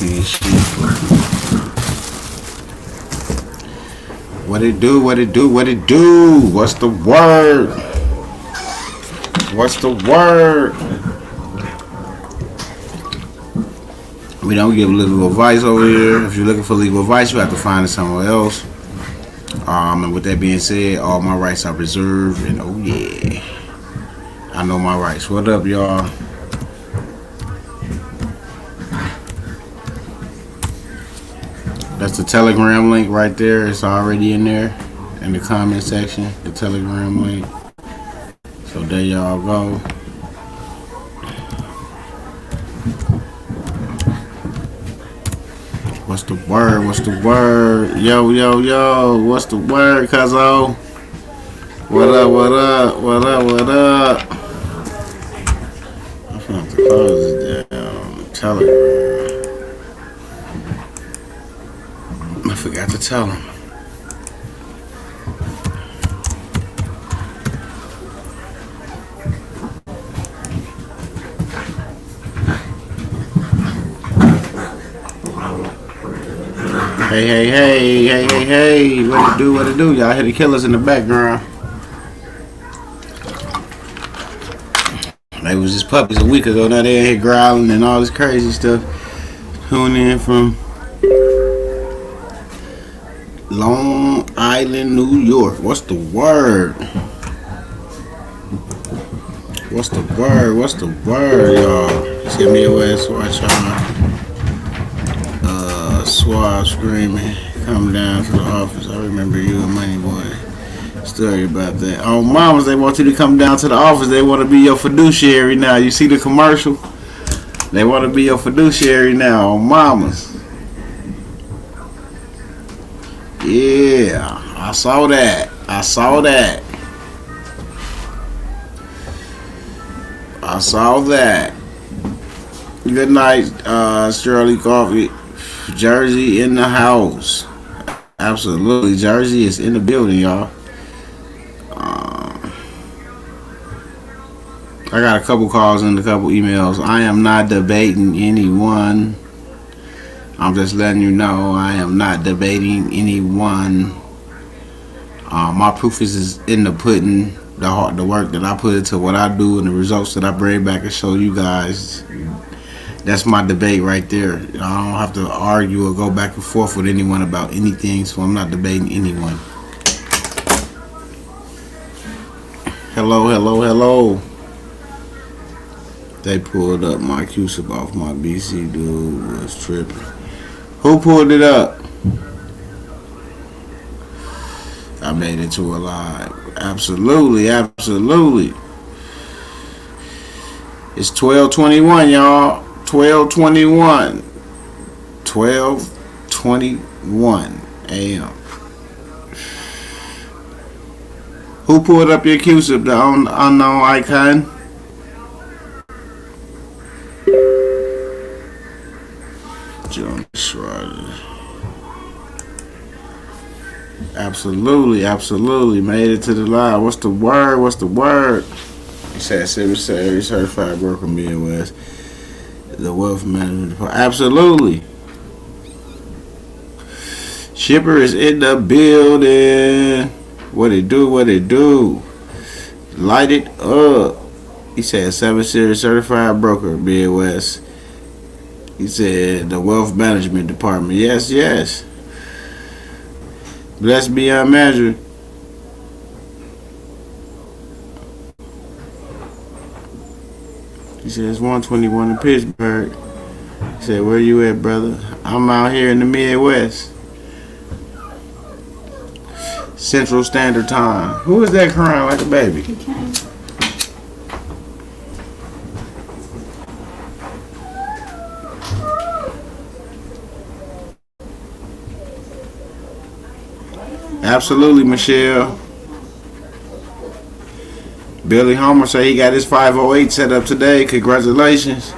clean sheet. What it do? What it do? What it do? What's the word? What's the word? We don't give legal advice over here. If you're looking for legal advice, you have to find it somewhere else. And with that being said, all my rights are reserved. And oh yeah, I know my rights. What up, y'all? That's the Telegram link right there. It's already in there in the comment section. The Telegram link. So there y'all go. What's the word? What's the word? Yo, yo, yo. What's the word, cuzzo? What up, what up? What up, what up? I'm gonna have to close this damn Telegram. I forgot to tell him. Hey, hey, hey, hey, hey, hey, what it do, what it do? Y'all hear the killers in the background. They was just puppies a week ago, now they in here growling and all this crazy stuff. Tuning in from Long Island, New York. What's the word? What's the word? What's the word, y'all? See me away, so I try Swab screaming, come down to the office. I remember you and Money Boy story about that. Oh, mamas, they want you to come down to the office. They want to be your fiduciary now. You see the commercial? They want to be your fiduciary now. Oh, mamas. Yeah, I saw that. I saw that. I saw that. Good night, Shirley Coffee. Jersey in the house. Absolutely. Jersey is in the building, y'all. I got a couple calls and a couple emails. I am not debating anyone. I'm just letting you know I am not debating anyone. My proof is in the pudding. The work that I put into what I do and the results that I bring back and show you guys. That's my debate right there. I don't have to argue or go back and forth with anyone about anything, so I'm not debating anyone. Hello, hello, hello. They pulled up my Q-sub off my BC dude was tripping. Who pulled it up? I made it to a live. Absolutely, absolutely. It's 12:21, y'all. 12:21. 12:21 a.m. Who pulled up your Q-sub? The unknown icon? John Schroeder. Absolutely, absolutely. Made it to the live. What's the word? What's the word? He said Secretary Certified Broker Midwest. The Wealth Management Department. Absolutely. Shipper is in the building. What it do? What it do? Light it up. He said 7 Series Certified Broker Midwest. He said the Wealth Management Department. Yes, yes. Blessed beyond measure. He said it's 121 in Pittsburgh. He said, where you at, brother? I'm out here in the Midwest. Central Standard Time. Who is that crying like a baby? Okay. Absolutely, Michelle. Billy Homer said he got his 508 set up today. Congratulations.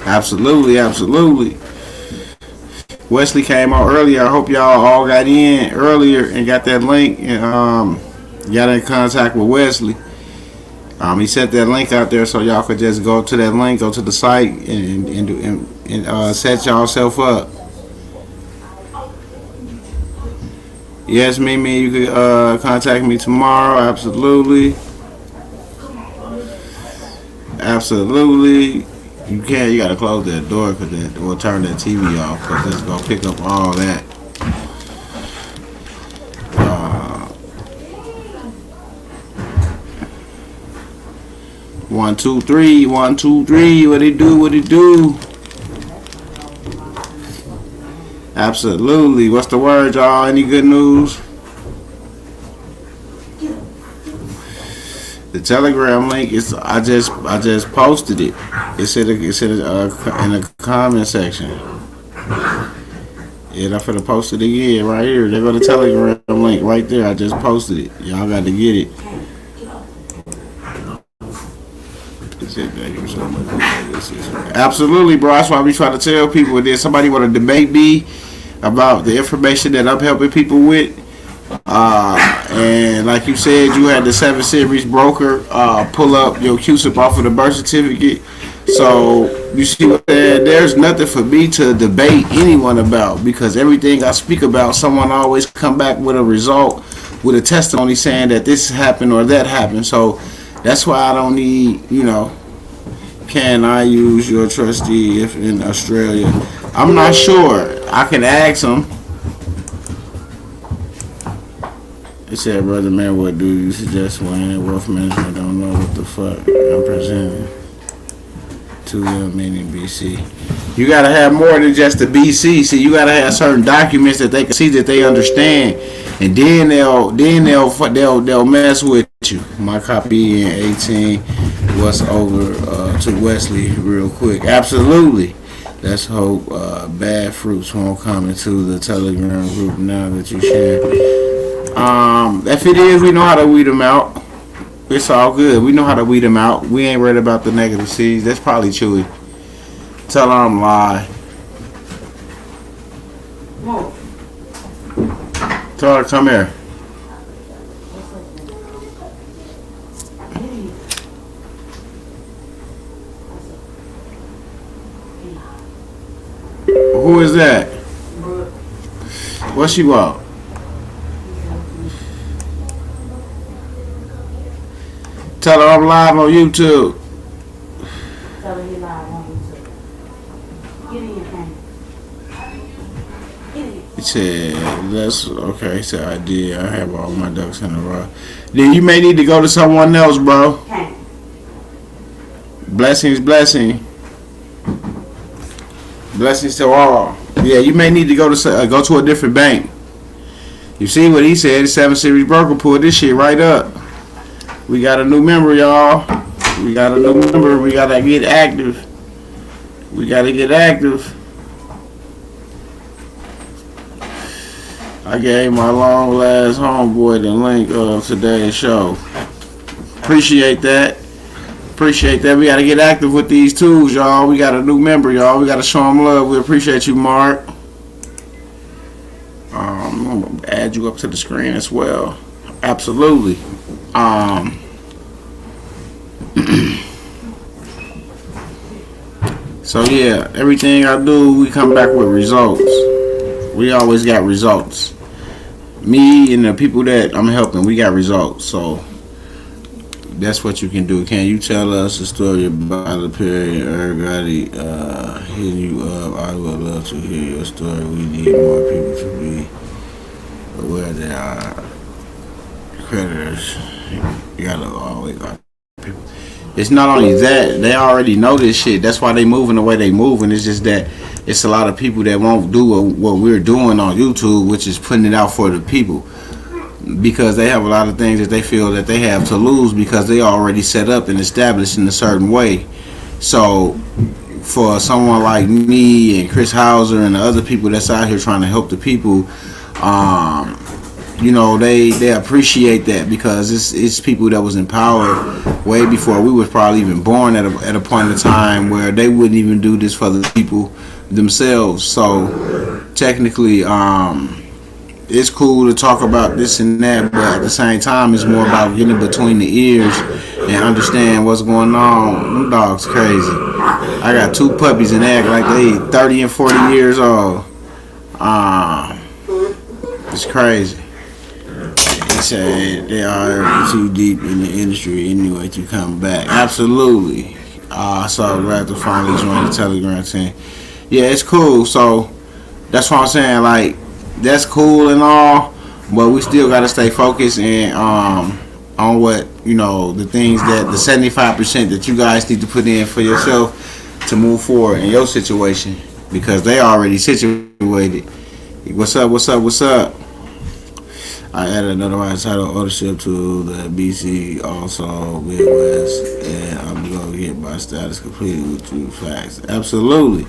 Absolutely, absolutely. Wesley came out earlier. I hope y'all all got in earlier and got that link and got in contact with Wesley. He sent that link out there so y'all could just go to that link, go to the site and and set yourself up. Yes, Mimi, you can contact me tomorrow. Absolutely. Absolutely. You can't. You gotta close that door because that will turn that TV off because it's gonna pick up all that. 1, 2, 3. 1, 2, 3. What it do? What it do? Absolutely. What's the word, y'all? Any good news? The Telegram link is. I just posted it. It's in the comment section. Yeah, I'm finna post it again right here. There go the Telegram link right there. I just posted it. Y'all got to get it. Absolutely, bro. That's why we try to tell people. If there's somebody want to debate me about the information that I'm helping people with, and like you said, you had the 7 Series broker pull up your QSIP off of the birth certificate. So you see what there's nothing for me to debate anyone about, because everything I speak about, someone always come back with a result, with a testimony saying that this happened or that happened. So that's why I don't need, can I use your trustee if in Australia? I'm not sure. I can ask them. It said, brother man, what do you suggest when wealth management don't know what the fuck I'm presenting to them in BC? You gotta have more than just the BC. See, you gotta have certain documents that they can see, that they understand, and then they'll mess with you. My copy in 18. What's over to Wesley real quick. Absolutely. Let's hope bad fruits won't come into the Telegram group now that you share. If it is, we know how to weed them out. It's all good. We know how to weed them out. We ain't worried about the negative seeds. That's probably Chewy. Tell her I'm lying. Tell her come here. Who is that? What she want? Tell her I'm live on YouTube. Tell her you live on YouTube. Get in your camera. He said, "That's okay." He said, "I did. I have all my ducks in a row." Then you may need to go to someone else, bro. Okay. Blessings. Blessings to all. Yeah, you may need to go to a different bank. You see what he said? The 7 Series broker pulled this shit right up. We got a new member, y'all. We got a new member. We gotta get active. I gave my long last homeboy the link of today's show. Appreciate that. We got to get active with these tools, y'all. We got a new member, y'all. We got to show them love. We appreciate you, Mark. I'm going to add you up to the screen as well. Absolutely. So, yeah, everything I do, we come back with results. We always got results. Me and the people that I'm helping, we got results. So, that's what you can do. Can you tell us a story about the period everybody hitting you up? I would love to hear your story. We need more people to be aware that our creditors. You gotta always got people. It's not only that, they already know this shit. That's why they moving the way they moving. It's just that it's a lot of people that won't do what we're doing on YouTube, which is putting it out for the people. Because they have a lot of things that they feel that they have to lose because they already set up and established in a certain way. So for someone like me and Chris Hauser and the other people that's out here trying to help the people, they appreciate that, because it's people that was in power way before we was probably even born at a point in time where they wouldn't even do this for the people themselves. So technically, it's cool to talk about this and that, but at the same time, it's more about getting between the ears and understand what's going on. Them dogs crazy. I got 2 puppies and they act like they 30 and 40 years old. It's crazy. He said they are too deep in the industry anyway to come back. Absolutely. So glad to finally join the Telegram team. Yeah, it's cool. So that's what I'm saying. Like, that's cool and all, but we still gotta stay focused and on what, you know, the things that the 75% that you guys need to put in for yourself to move forward in your situation, because they already situated. What's up? What's up? What's up? I added another right title ownership to the BC, also Midwest, and I'm gonna get my status completed with 2 facts. Absolutely.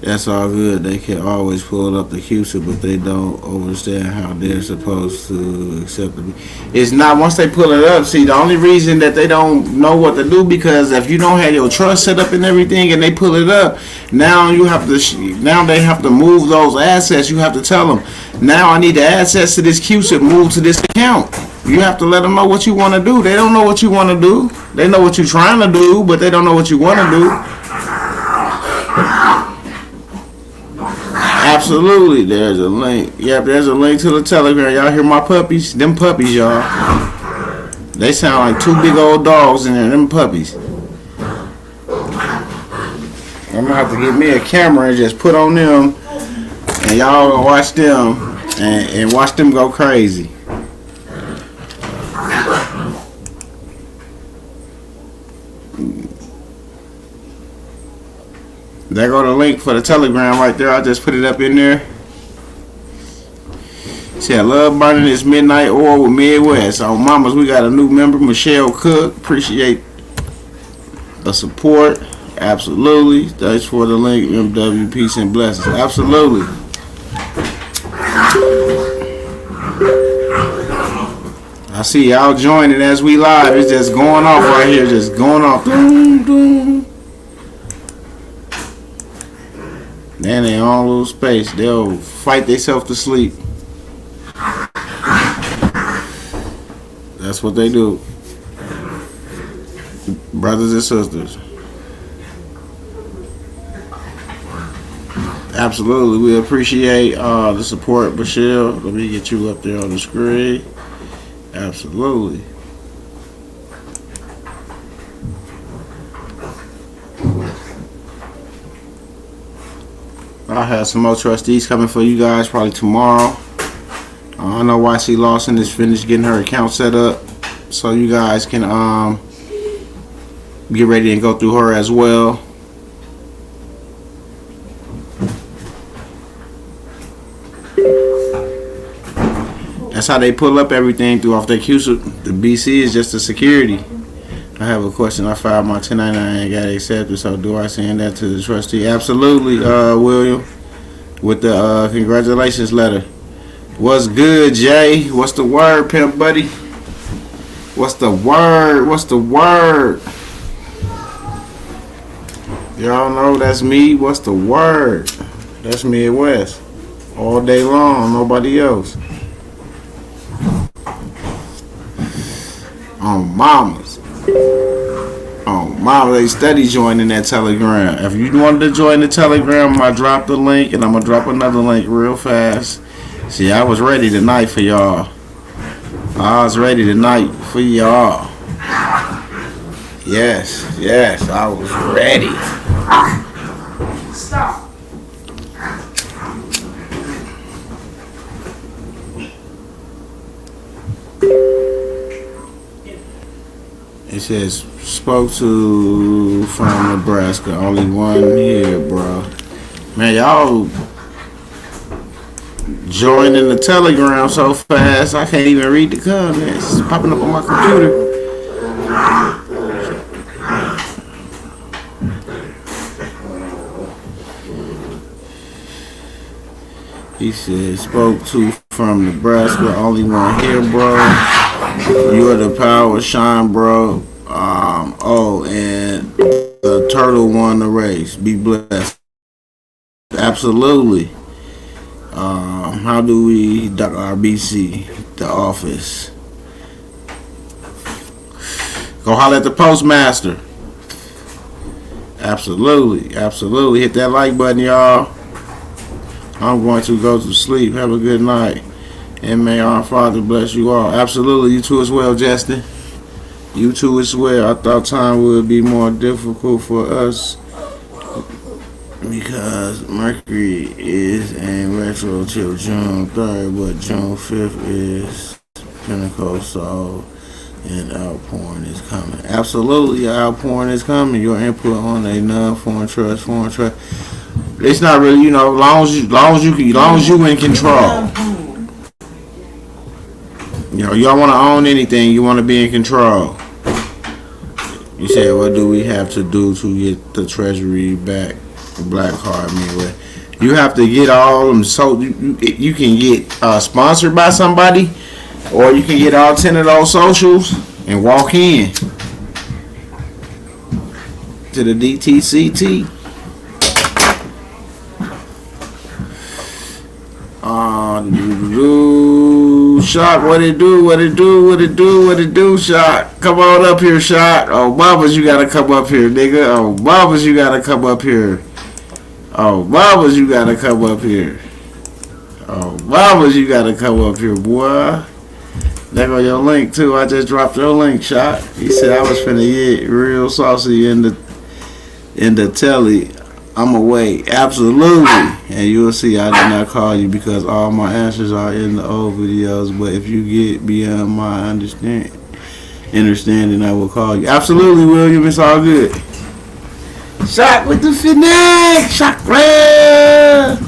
That's all good. They can always pull up the QC, but they don't understand how they're supposed to accept it. It's not once they pull it up. See, the only reason that they don't know what to do, because if you don't have your trust set up and everything, and they pull it up, now you have to. Now they have to move those assets. You have to tell them, now I need the assets to this QC, move to this account. You have to let them know what you want to do. They don't know what you want to do. They know what you're trying to do, but they don't know what you want to do. Absolutely, there's a link. Yep, there's a link to the Telegram. Y'all hear my puppies? Them puppies, y'all. They sound like 2 big old dogs in there. Them puppies. I'm gonna have to get me a camera and just put on them, and y'all gonna watch them and watch them go crazy. There go the link for the Telegram right there. I just put it up in there. See, I love burning this midnight oil with Midwest. On Mamas, we got a new member, Michelle Cook. Appreciate the support. Absolutely. Thanks for the link, MW. Peace and blessings. Absolutely. I see y'all joining as we live. It's just going off right here. Just going off. Doom, doom. Then they all lose space. They'll fight themselves to sleep. That's what they do. Brothers and sisters. Absolutely. We appreciate the support, Michelle. Let me get you up there on the screen. Absolutely. I'll have some more trustees coming for you guys probably tomorrow. I know YC Lawson is finished getting her account set up, so you guys can get ready and go through her as well. That's how they pull up everything through off their QC. The BC is just a security. I have a question. I filed my 1099 and got accepted, so do I send that to the trustee? Absolutely, William, with the congratulations letter. What's good, Jay? What's the word, pimp buddy? What's the word? What's the word? Y'all know that's me. What's the word? That's Midwest. All day long, nobody else. On Mamas. Oh, Mom, they steady joining that Telegram. If you wanted to join the Telegram, I dropped the link, and I'm going to drop another link real fast. See, I was ready tonight for y'all. I was ready tonight for y'all. Yes, yes, I was ready. Stop. It says, spoke to from Nebraska. Only one here, bro. Man, y'all joining the Telegram so fast, I can't even read the comments. It's popping up on my computer. He said, spoke to from Nebraska. Only one here, bro. You are the power, shine, bro. And the turtle won the race. Be blessed. Absolutely. How do we RBC the office? Go holler at the postmaster. Absolutely, absolutely. Hit that like button, y'all. I'm going to go to sleep. Have a good night. And may our Father bless you all. Absolutely. You too as well, Justin. You too as well. I thought time would be more difficult for us because Mercury is in retro till June 3rd, but June 5th is Pentecostal and outpouring is coming. Absolutely, outpouring is coming. Your input on a non-foreign trust, it's not really, you know, long as you in control. You know, you don't want to own anything. You want to be in control. You said, what do we have to do to get the treasury back? The black card, you have to get all them. So you can get sponsored by somebody, or you can get all 10 of those socials and walk in to the DTCT. Shot, what it do, Shot? Come on up here, Shot. Oh, Bobbers, you gotta come up here, nigga. Oh, Bobbers, you gotta come up here. Oh, Bobbers, you gotta come up here. Oh, Bobbers, you gotta come up here, boy. There go your link, too. I just dropped your link, Shot. He said I was finna get real saucy in the telly. I'm away. Absolutely. And you'll see I did not call you because all my answers are in the old videos. But if you get beyond my understanding, I will call you. Absolutely, William. It's all good. Shot with the finesse. Shot grab.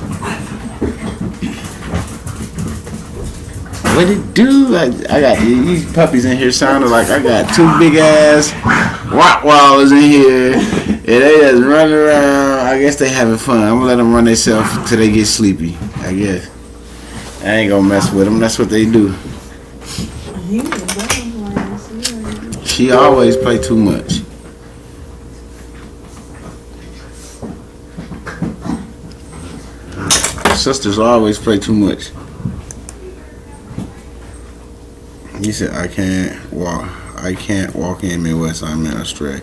What it do? I got these puppies in here sounding like I got two big ass Rottweilers in here. And they just running around. I guess they having fun. I'm gonna let them run themselves till they get sleepy. I guess. I ain't gonna mess with them. That's what they do. She always play too much. Sisters always play too much. He said, I can't walk in Midwest. I'm in Australia.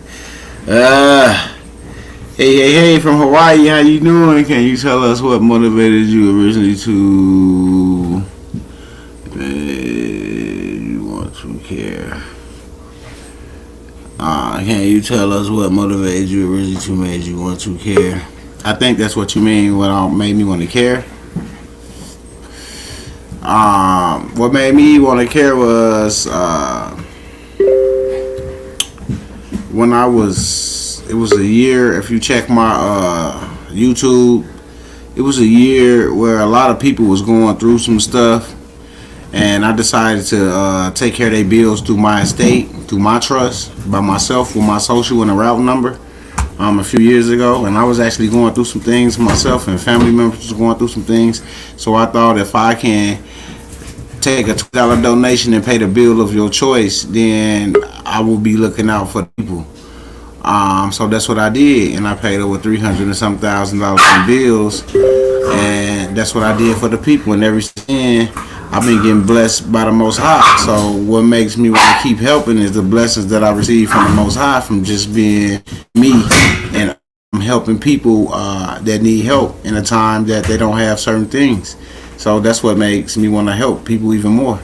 Hey, from Hawaii, how you doing? Can you tell us what motivated you originally to you want to care? Can you tell us what motivated you originally to made you want to care? I think that's what you mean. What made me want to care? What made me want to care was when it was a year, if you check my YouTube, it was a year where a lot of people was going through some stuff, and I decided to take care of their bills through my estate, through my trust, by myself with my social and a route number a few years ago. And I was actually going through some things myself, and family members was going through some things. So I thought if I can take a $2 donation and pay the bill of your choice, then I will be looking out for people. So that's what I did, and I paid over $300 and some thousand in bills, and that's what I did for the people. And ever since then, I've been getting blessed by the Most High. So what makes me want to keep helping is the blessings that I receive from the Most High, from just being me, and I'm helping people that need help in a time that they don't have certain things. So that's what makes me want to help people even more.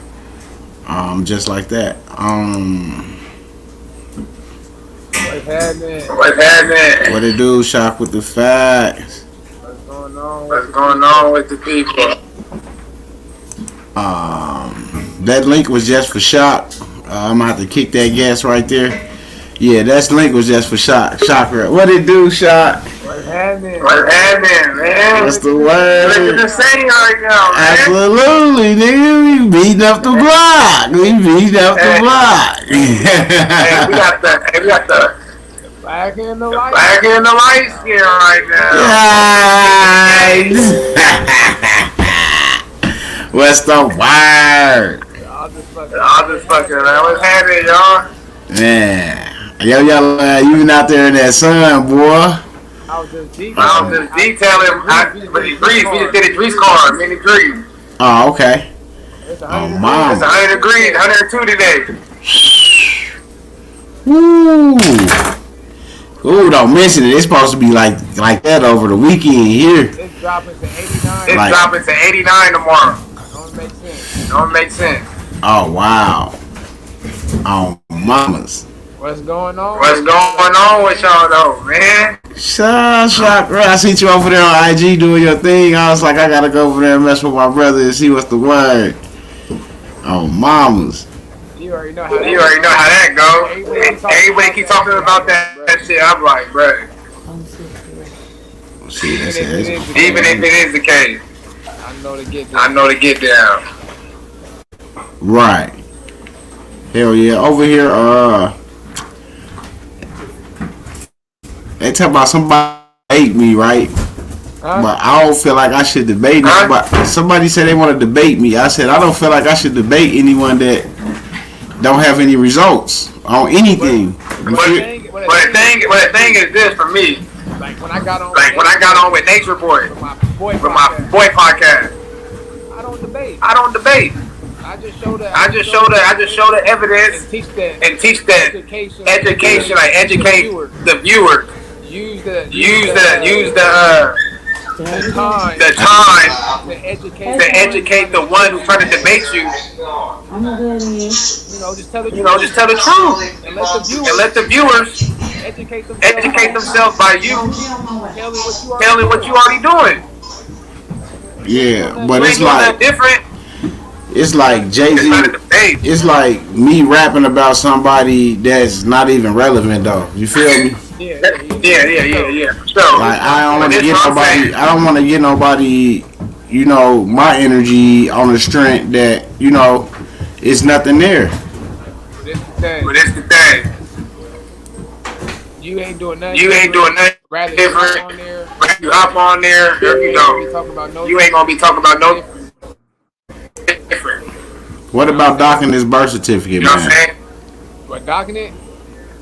Just like that. What's happening? What it do, Shock with the facts? What's going on with the people? That link was just for Shock. I'm gonna have to kick that gas right there. Yeah, that link was just for Shock. What it do, Shock? What's happening, man? What's the word? What you saying right now, man? Absolutely, nigga. We beating up the block. Hey, we got the black and the light skin right now. Nice. What's the word? Y'all just fucking, man. What's happening, y'all? Man, y'all, you been out there in that sun, boy. I was just detailing. We just did a grease car, mini grease. Oh, okay. It's 100 degrees, 102 today. Woo! Ooh, don't mention it. It's supposed to be like that over the weekend here. It's dropping to 89. It's dropping to 89 tomorrow. Don't make sense. Don't make sense. Oh wow. Oh mamas. What's going on? What's going on with y'all though, man? Shock, bro. I seen you over there on IG doing your thing. I was like, I gotta go over there and mess with my brother and see what's the word. Oh mamas. You already know how that go. Everybody keep talking about that shit. I'm like, bro. See, that's Even if it is the case, I know to get down. Right. Hell yeah. Over here, they talk about somebody hate me, right? But I don't feel like I should debate nobody. Somebody said they want to debate me. I said I don't feel like I should debate anyone that don't have any results on anything. But the thing is this for me. Like when I got on with Nature Boy with my boy podcast. I don't debate. I just show the evidence and teach that education, like educate the viewers. Use the time to educate the one who's trying to debate you. Just tell the truth and let the viewers educate themselves by you telling what you already doing. Yeah, but it's like different. It's like Jay-Z. It's like me rapping about somebody that's not even relevant though. You feel me? Yeah. So, like I don't want to get nobody. I don't want to get nobody. My energy on the strength that it's nothing there. But it's the thing. You ain't doing nothing. Rather different. You hop on there. You ain't gonna be talking about no different. What about docking this birth certificate, you know man? What I'm saying?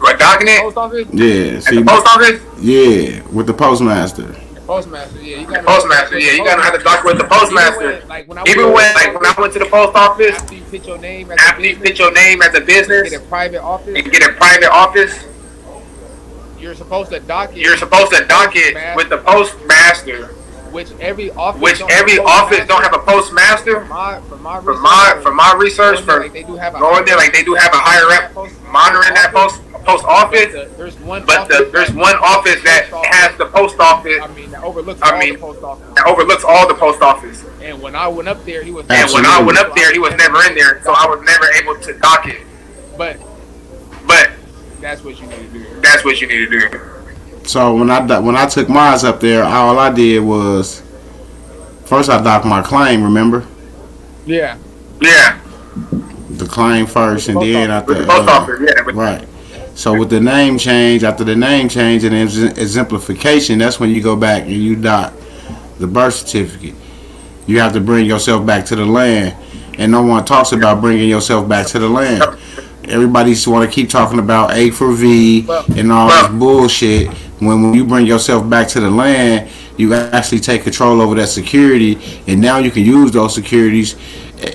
What, docking it? Post office? Yeah. See, post office? Yeah, with the postmaster. Postmaster, yeah. You gotta have to dock with the postmaster. When I went to the post office, after you put your name as a business, get a private office, you're supposed to dock it with the postmaster. Which every office don't have a postmaster. From my research, they do have a higher rep monitoring that post office. There's one office that has the post office. That overlooks all the post office. And when I went up there, he was never in there, so I was never able to dock it. But that's what you need to do. So when I took mine up there, all I did was first I docked my claim. Remember? Yeah. The claim first, and then after the post office. Yeah. Right. So with the name change, after the name change and exemplification, that's when you go back and you dock the birth certificate. You have to bring yourself back to the land, and no one talks about bringing yourself back to the land. Everybody just want to keep talking about A for V and all this bullshit. When you bring yourself back to the land, you actually take control over that security, and now you can use those securities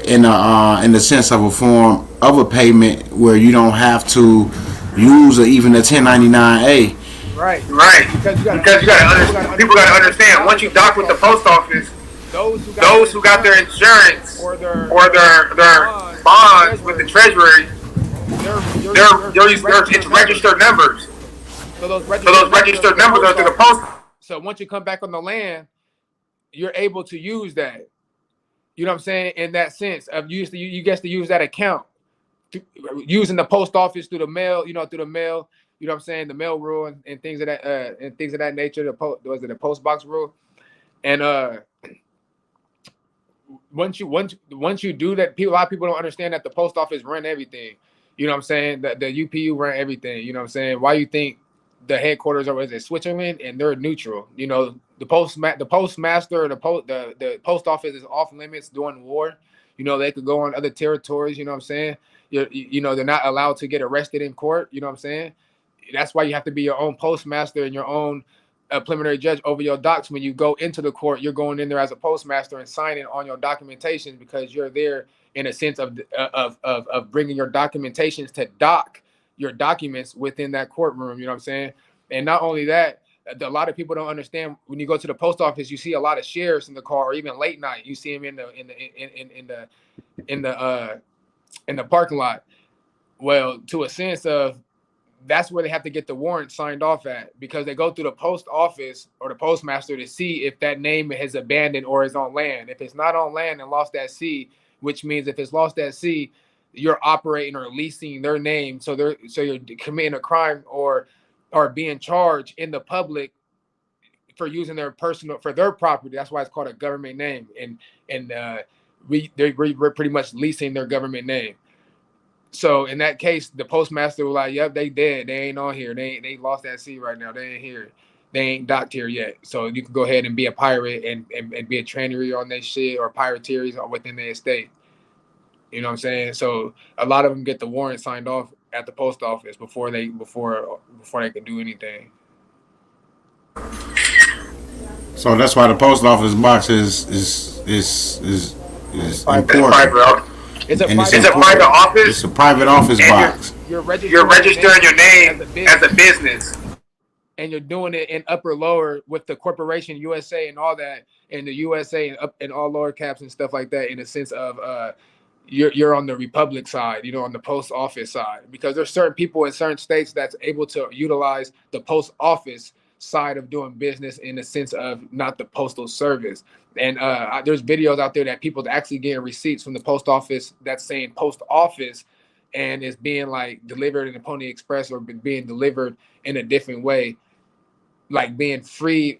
in the sense of a form of a payment where you don't have to use even a 1099-A. Right. Because you gotta people gotta understand. Once you dock with the post office, those who got their insurance or their bonds with the Treasury, it's registered numbers. So those registered numbers are through the post. So once you come back on the land, you're able to use that. You know what I'm saying? In that sense of you get to use that account using the post office through the mail. You know what I'm saying? The mail rule and things of that nature. The post box rule, and once you do that, a lot of people don't understand that the post office run everything. You know what I'm saying? The UPU run everything. You know what I'm saying? Why you think the headquarters are in Switzerland and they're neutral? The postmaster, the post office is off limits during war. They could go on other territories. You know what I'm saying? They're not allowed to get arrested in court. You know what I'm saying? That's why you have to be your own postmaster and your own preliminary judge over your docs. When you go into the court, you're going in there as a postmaster and signing on your documentation because you're there in a sense of bringing your documentations to dock your documents within that courtroom. You know what I'm saying? And not only that, a lot of people don't understand when you go to the post office, you see a lot of sheriffs in the car, or even late night, you see them in the parking lot. Well, to a sense of that's where they have to get the warrant signed off at, because they go through the post office or the postmaster to see if that name is abandoned or is on land. If it's not on land and lost at sea, which means if it's lost at sea, you're operating or leasing their name, so you're committing a crime or being charged in the public for using their property. That's why it's called a government name, and we're pretty much leasing their government name. So in that case, the postmaster was like, "Yep, they dead. They ain't on here. They lost at sea right now. They ain't here. They ain't docked here yet. So you can go ahead and be a pirate and be a trannery on their shit or pirateries within their estate." You know what I'm saying? So a lot of them get the warrant signed off at the post office before they can do anything. So that's why the post office box is important. It's a private office. It's a private office box. You're registering your name as a business. And you're doing it in upper lower with the corporation USA and all that, and the USA and up and all lower caps and stuff like that, in a sense of you're on the Republic side, you know, on the post office side, because there's certain people in certain states that's able to utilize the post office side of doing business in the sense of not the postal service. And there's videos out there that people actually getting receipts from the post office that's saying post office, and it's being like delivered in a Pony Express or being delivered in a different way, like being free,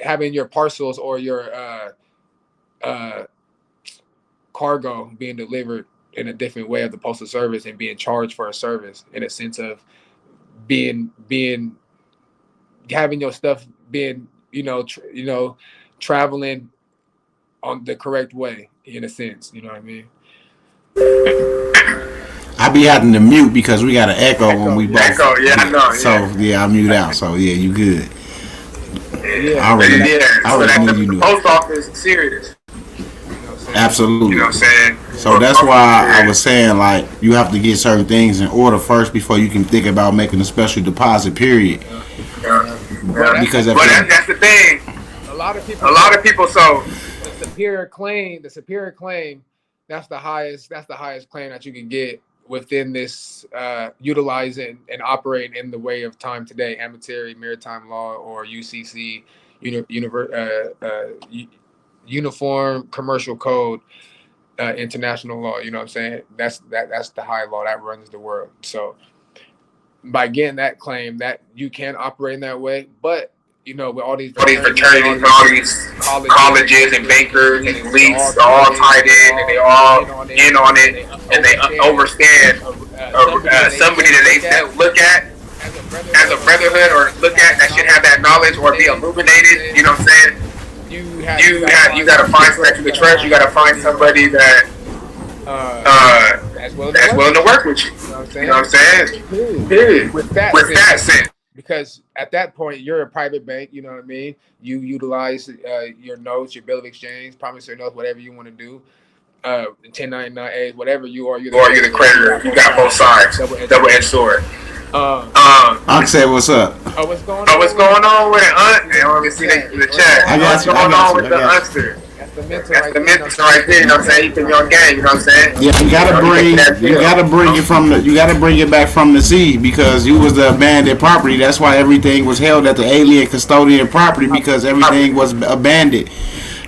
having your parcels or your cargo being delivered in a different way of the postal service and being charged for a service, in a sense of being having your stuff being, traveling on the correct way, in a sense. You know what I mean? I be having to mute because we got an echo when we both. Echo, yeah, I know. So I mute out. So yeah, you good. Yeah, I already knew you knew. Post office is serious. Absolutely. You know what I'm saying? So that's why I was saying, like, you have to get certain things in order first before you can think about making a special deposit. Period. Because that's the thing. A lot of people. So the superior claim. That's the highest claim that you can get within this utilizing and operating in the way of time today, Amity Maritime Law, or UCC, Uniform Commercial Code, international law. You know what I'm saying? That's the high law that runs the world. So by getting that claim, that you can operate in that way, but with all these fraternities, all these colleges and bankers and elites are all tied in, and they all in on it, and they understand somebody that they look at as a brotherhood, or look at that should have that knowledge or be illuminated. You know what I'm saying? You got to find somebody that you can trust. You got to find somebody that that's willing to work with you. You know what I'm saying? Period. With that sense. Because at that point, you're a private bank, you know what I mean? You utilize your notes, your bill of exchange, promissory notes, whatever you want to do, 1099As, whatever you are. You're the creditor. You got both sides, double-edged sword. I said, what's up? What's going on with an They don't even see the chat. What's going on with the Unster? That's the mentor right there. You know what I'm saying? He put you on game. You know what I'm saying? Yeah, you gotta bring it back from the sea, because you was the abandoned property. That's why everything was held at the alien custodian property, because everything was abandoned,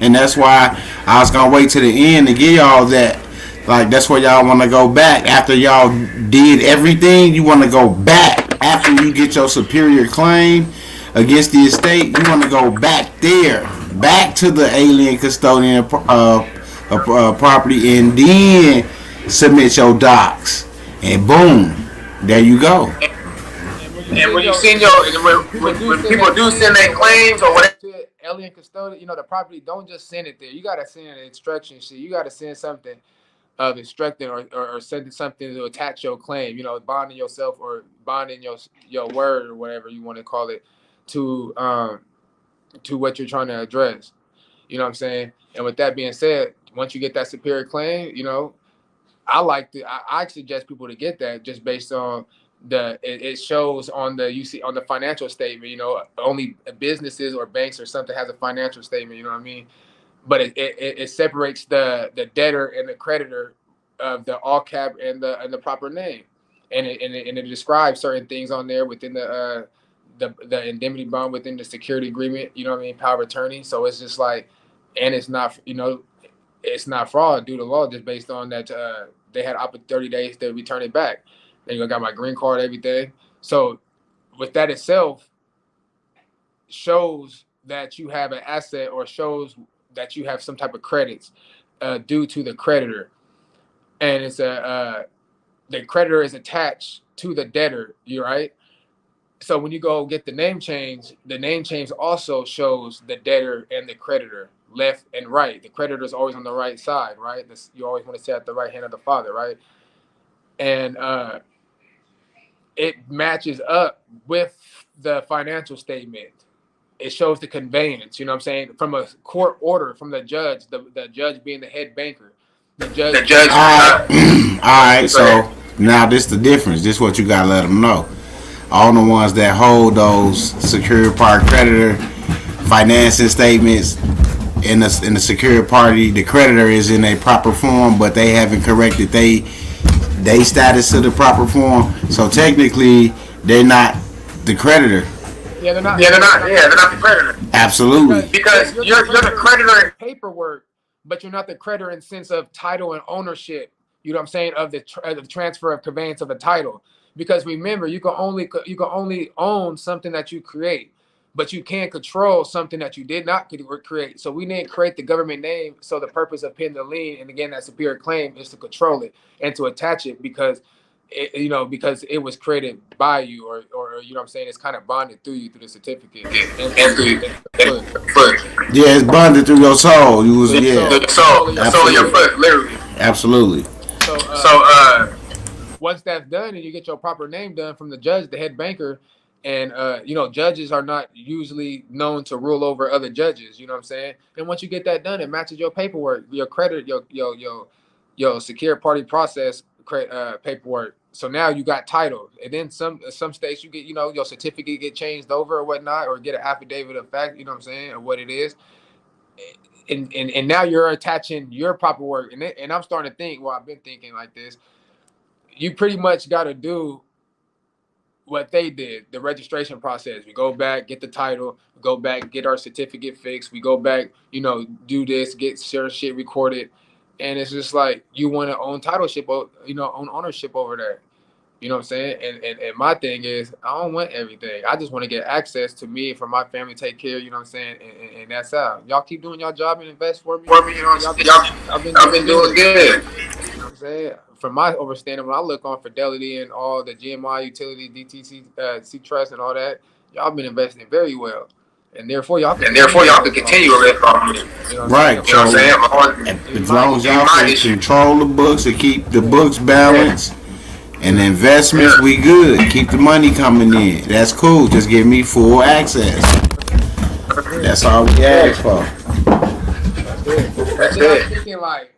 and that's why I was gonna wait to the end to give y'all that. Like, that's where y'all want to go back after y'all did everything. You want to go back after you get your superior claim against the estate. You want to go back there, back to the alien custodian property, and then submit your docs, and boom, there you go. And when you send when people do send their claims or whatever to alien custodian, the property, don't just send it there. You gotta send an instruction sheet. You gotta send something of instructing or sending something to attach your claim, bonding yourself or bonding your word or whatever you want to call it to what you're trying to address. You know what I'm saying? And with that being said, once you get that superior claim, I suggest people to get that just based on it shows on the, you see on the financial statement, you know, only businesses or banks or something has a financial statement, you know what I mean? But it separates the debtor and the creditor of the all cap and the proper name, and it describes certain things on there within the indemnity bond, within the security agreement, you know what I mean, power of attorney. So it's just like, and it's not, you know, it's not fraud due to law, just based on that they had up to 30 days to return it back. Then you got my green card, everything. So with that itself shows that you have an asset, or shows that you have some type of credits due to the creditor, and it's the creditor is attached to the debtor. You right. So when you go get the name change also shows the debtor and the creditor, left and right. The creditor is always on the right side, right? You always want to sit at the right hand of the father, right? And it matches up with the financial statement. It shows the conveyance, you know what I'm saying, from a court order from the judge, the judge being the head banker. The judge. All right. So now this the difference. This what you gotta let them know. All the ones that hold those secured party creditor financing statements in the secured party, the creditor is in a proper form, but they haven't corrected they status to the proper form. So technically, they're not the creditor. Yeah, they're not. Yeah, they're not the creditor. Absolutely. Because you're the creditor in paperwork, but you're not the creditor in sense of title and ownership. You know what I'm saying? Of the transfer of conveyance of the title. Because remember, you can only own something that you create, but you can't control something that you did not create. So we didn't create the government name. So the purpose of pinning the lien, and again, that superior claim, is to control it and to attach it, because because it was created by you, or you know what I'm saying, it's kind of bonded through you through the certificate. Yeah, it's bonded through your soul. You was the soul of your foot, literally. Absolutely. So once that's done and you get your proper name done from the judge, the head banker, and judges are not usually known to rule over other judges, you know what I'm saying? And once you get that done, it matches your paperwork, your credit, your secure party process paperwork. So now you got title, and then some states you get, your certificate get changed over or whatnot, or get an affidavit of fact, you know what I'm saying, or what it is. And now you're attaching your proper work, and I'm starting to think, well, I've been thinking like this. You pretty much got to do what they did, the registration process. We go back, get the title, go back, get our certificate fixed. We go back, do this, get certain shit recorded. And it's just like, you want to own titleship, own ownership over that. You know what I'm saying? And my thing is, I don't want everything. I just want to get access to me, for my family, take care, you know what I'm saying? And that's how. Y'all keep doing your job and invest for me. I've been doing good. You know what I'm saying? From my understanding, when I look on Fidelity and all the GMI, Utility, DTC, C Trust, and all that, y'all been investing very well. And therefore, y'all can continue to invest on me. Right. You know what I'm saying? As long as y'all can control the books and keep the books balanced, and the investments, we good. Keep the money coming in. That's cool. Just give me full access. That's all we ask for. That's it.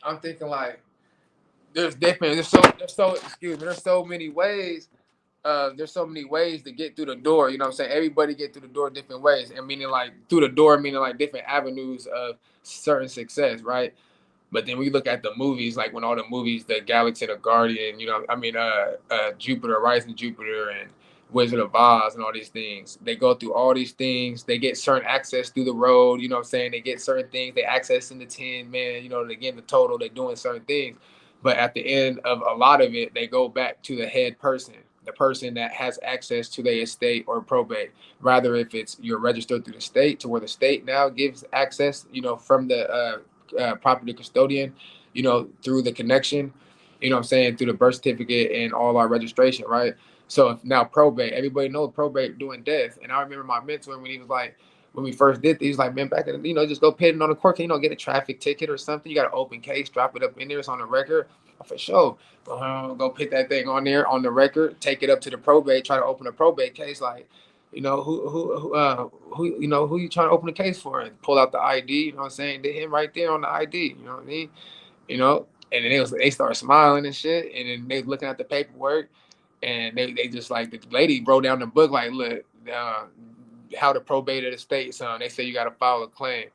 I'm thinking like there's so many ways. There's so many ways to get through the door. You know what I'm saying? Everybody get through the door different ways, and meaning like through the door, meaning like different avenues of certain success, right? But then we look at the movies, like when all the movies, the Galaxy, the Guardian, Jupiter, Rising Jupiter, and Wizard of Oz, and all these things. They go through all these things. They get certain access through the road. You know what I'm saying? They get certain things. They access in the 10, man. They get the total. They're doing certain things. But at the end of a lot of it, they go back to the head person, the person that has access to their estate or probate. Rather, if it's you're registered through the state, to where the state now gives access, from the property custodian, through the connection, you know what I'm saying, through the birth certificate and all our registration, right? So if now probate, everybody knows probate doing death. And I remember my mentor when he was like, when we first did this, he was like, man, back in, just go pin it on the court, get a traffic ticket or something. You got an open case, drop it up in there, it's on the record. For sure. Go put that thing on there on the record, take it up to the probate, try to open a probate case, like, who you trying to open the case for, and pull out the ID, you know what I'm saying? Did him right there on the ID, you know what I mean? And then they started smiling and shit, and then they looking at the paperwork, and they just like, the lady wrote down the book like, look, how to probate an estate, son. They say you got to file a claim.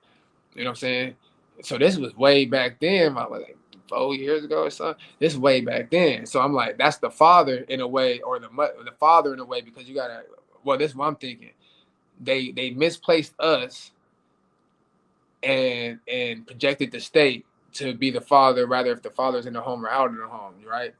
You know what I'm saying? So this was way back then, like 4 years ago or something. This is way back then. So I'm like, that's the father in a way, or the father in a way, because you gotta. Well, this is what I'm thinking. They misplaced us and projected the state to be the father, rather if the father's in the home or out of the home, right?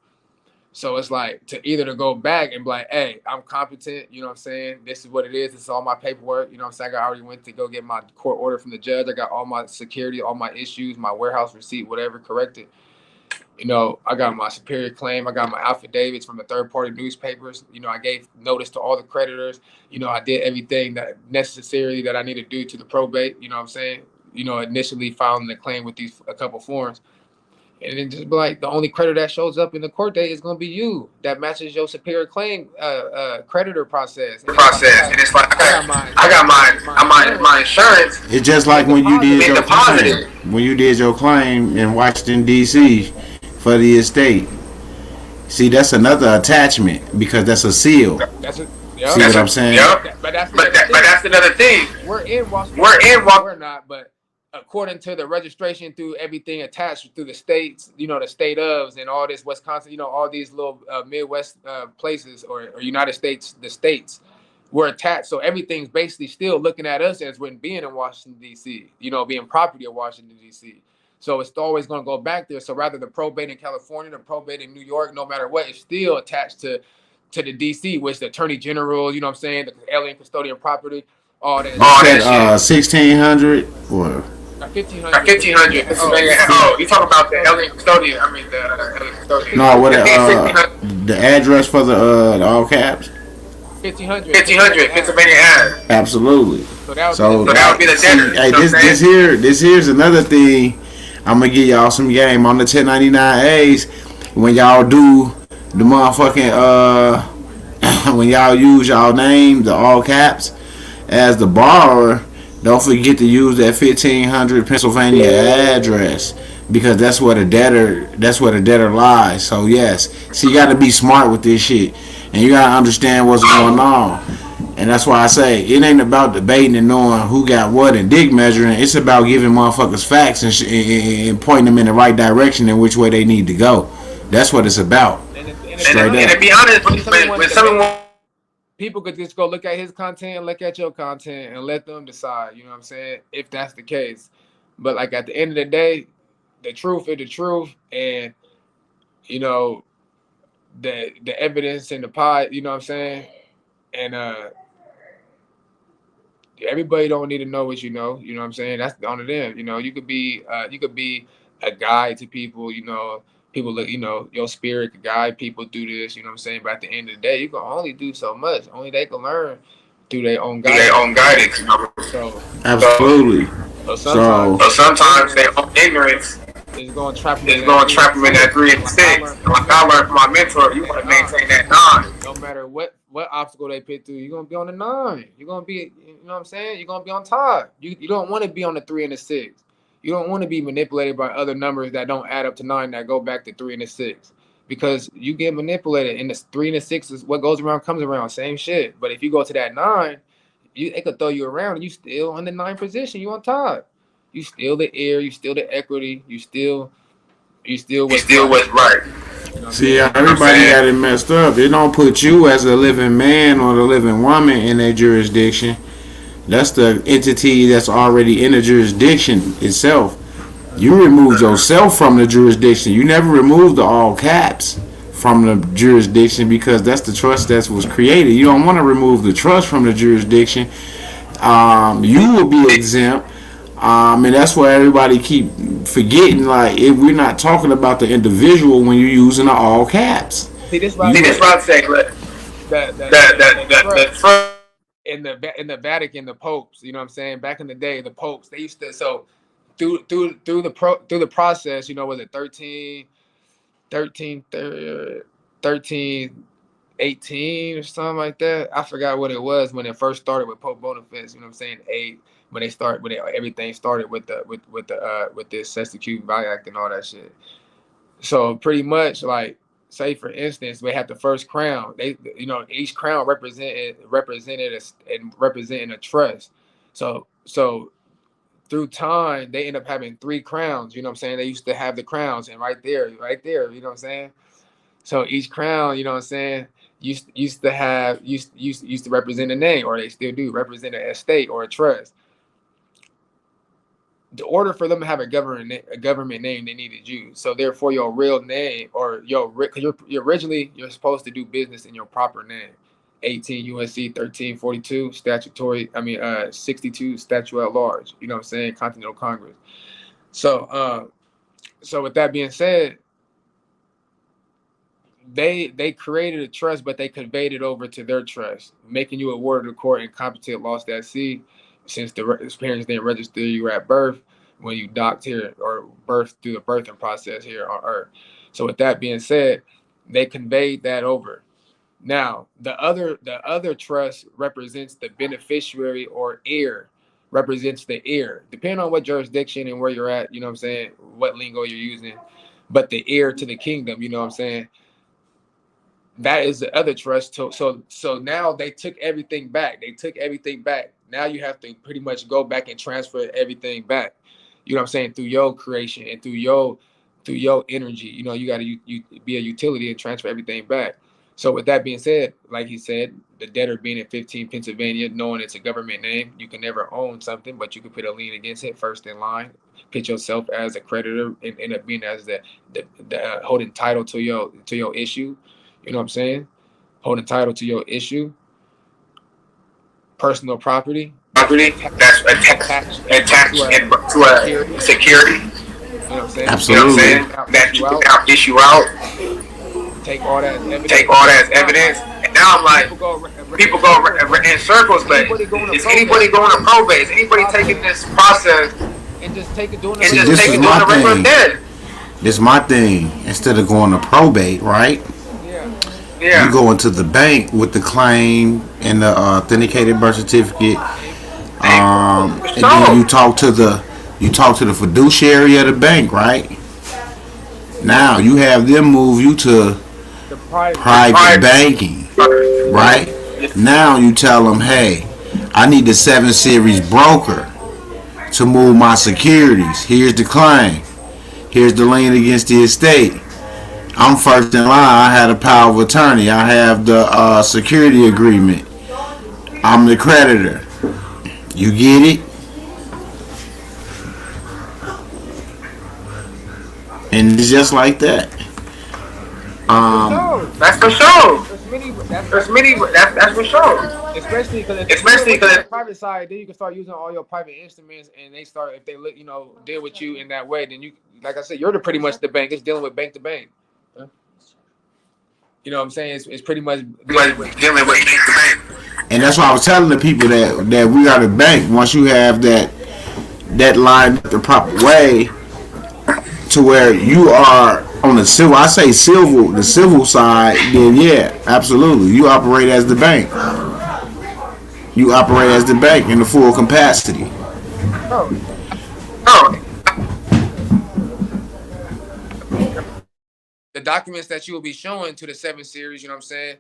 So it's like to go back and be like, hey, I'm competent, you know what I'm saying? This is what it is. This is all my paperwork, you know what I'm saying? I already went to go get my court order from the judge. I got all my security, all my issues, my warehouse receipt, whatever, corrected. You know, I got my superior claim. I got my affidavits from the third-party newspapers. You know, I gave notice to all the creditors. You know, I did everything that necessarily that I need to do to the probate, you know what I'm saying? You know, initially filing the claim with a couple forms. And then just be like, the only creditor that shows up in the court date is going to be you. That matches your superior claim creditor process. And it's like I got my insurance. It's just like when you did your claim. When you did your claim in Washington D.C. for the estate. See, that's another attachment because that's a seal. See what I'm saying? Yep. But that's another thing. We're in Washington. We're not, but according to the registration through everything attached through the states, you know, the state ofs and all this Wisconsin, you know, all these little Midwest places or United States, the states were attached. So everything's basically still looking at us as when being in Washington, D.C., you know, being property of Washington, D.C. So it's always going to go back there. So rather the probate in California, the probate in New York, no matter what, it's still attached to the D.C., which the attorney general, you know what I'm saying, the alien custodian property, all that. 1600 or 1500. Oh, you talking about the alien custodian? I mean the alien custodian. No, what the address for the all caps? 1500, Pennsylvania Ave. Absolutely. So that would be the debtor. Hey, this here's another thing. I'm gonna give y'all some game on the 1099As when y'all do the motherfucking when y'all use y'all name, the all caps, as the borrower. Don't forget to use that 1500 Pennsylvania address because that's where the debtor lies. So yes, so you got to be smart with this shit, and you got to understand what's going on. And that's why I say it ain't about debating and knowing who got what and dick measuring. It's about giving motherfuckers facts and pointing them in the right direction in which way they need to go. That's what it's about. And to be honest, when someone people could just go look at his content, look at your content, and let them decide, you know what I'm saying, if that's the case. But like at the end of the day, the truth is the truth, and you know, the evidence in the pot, you know what I'm saying? And everybody don't need to know what you know what I'm saying? That's on them. You know, you could be a guide to people, you know. People look, you know, your spirit could guide people do this, you know what I'm saying? But at the end of the day, you can only do so much. Only they can learn through their own guidance. You know? So, absolutely. So sometimes their own ignorance is going to trap them in that 3 and 6. Like I learned from my mentor, you want to maintain that 9. No matter what obstacle they put through, you're going to be on the 9. You're going to be, you know what I'm saying? You're going to be on top. You don't want to be on the 3 and the 6. You don't want to be manipulated by other numbers that don't add up to 9 that go back to 3 and the 6, because you get manipulated. And the 3 and the 6 is what goes around comes around, same shit. But if you go to that 9, it could throw you around, and you still in the 9 position. You on top. You still the heir. You still the equity. You still what's right. You know see, everybody got it messed up. It don't put you as a living man or the living woman in their jurisdiction. That's the entity that's already in the jurisdiction itself. You removed yourself from the jurisdiction. You never removed the all caps from the jurisdiction because that's the trust that was created. You don't want to remove the trust from the jurisdiction. You will be exempt. And that's why everybody keep forgetting. Like, if we're not talking about the individual when you're using the all caps. See, this what I'm saying. The trust. In the Vatican, the popes, you know what I'm saying? Back in the day, the popes, they used to, so through the process, you know, was it 18 or something like that? I forgot what it was when it first started with Pope Boniface, you know what I'm saying? 8, when everything started with this Sextucute Act and all that shit. So pretty much, like, say for instance, we had the first crown. They, each crown representing a trust. So through time, they end up having 3 crowns. You know what I'm saying? They used to have the crowns, and right there, you know what I'm saying? So each crown, you know what I'm saying, used to represent a name, or they still do represent an estate or a trust. The order for them to have a government name, they needed you. So therefore, your real name, or because you're originally you're supposed to do business in your proper name. 18 USC 1342 statutory. 62 statute at large. You know what I'm saying? Continental Congress. So with that being said, they created a trust, but they conveyed it over to their trust, making you a ward of the court and competent lost at sea, since the parents didn't register you at birth when you docked here, or birth through the birthing process here on Earth. So with that being said, they conveyed that over. Now, the other trust represents the beneficiary, or heir, represents the heir, depending on what jurisdiction and where you're at, you know what I'm saying, what lingo you're using, but the heir to the kingdom, you know what I'm saying? That is the other trust. So now they took everything back. Now you have to pretty much go back and transfer everything back. You know what I'm saying? Through your creation and through your energy. You know, you got to be a utility and transfer everything back. So with that being said, like he said, the debtor being in 15 Pennsylvania, knowing it's a government name, you can never own something, but you can put a lien against it first in line. Pitch yourself as a creditor and end up being as the holding title to your issue. You know what I'm saying? Holding title to your issue. Personal property. That's attached to a security. You know what I'm saying? Absolutely. You know what I'm saying? That you can now issue out. Take all that as evidence. And now I'm like, people go in circles, but is anybody going to probate? Is anybody taking this process and just doing the regular debt? This is my thing. Instead of going to probate, right? Yeah. You go into the bank with the claim and the authenticated birth certificate, and then you talk to the fiduciary of the bank, right? Now you have them move you to the private banking, right? Now you tell them, hey, I need the 7 Series broker to move my securities. Here's the claim. Here's the lien against the estate. I'm first in line. I had a power of attorney. I have the security agreement. I'm the creditor. You get it? And it's just like that. That's for sure. That's for sure. Especially because the private side, then you can start using all your private instruments, and they start, if they deal with you in that way, then you, like I said, you're pretty much the bank. It's dealing with bank to bank. You know what I'm saying? It's pretty much dealing with bank to bank. And that's why I was telling the people that we are the bank. Once you have that line the proper way, to where you are on the civil, the civil side, then yeah, absolutely, you operate as the bank. You operate as the bank in the full capacity. The documents that you will be showing to the 7 Series, you know what I'm saying,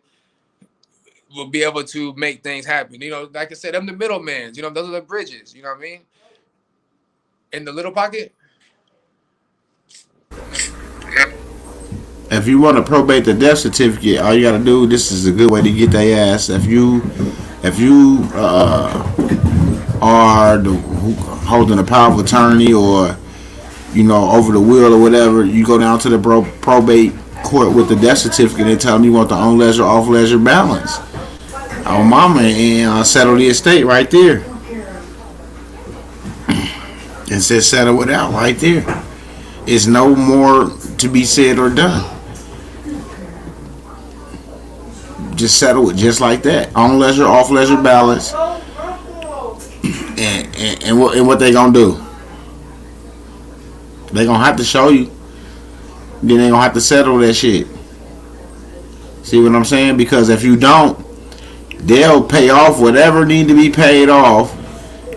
will be able to make things happen. You know, like I said, I'm the middleman. You know, those are the bridges. You know what I mean? In the little pocket. If you want to probate the death certificate, all you got to do, this is a good way to get their ass. If you are holding a power of attorney, or over the will or whatever, you go down to the probate court with the death certificate and tell them you want the on ledger, off ledger balance on mama, and settle the estate right there. And says settle it out right there. It's no more to be said or done. Just settle it just like that. On ledger, off ledger balance. And what they gonna do? They gonna have to show you. Then they gonna have to settle that shit. See what I'm saying? Because if you don't, they'll pay off whatever need to be paid off,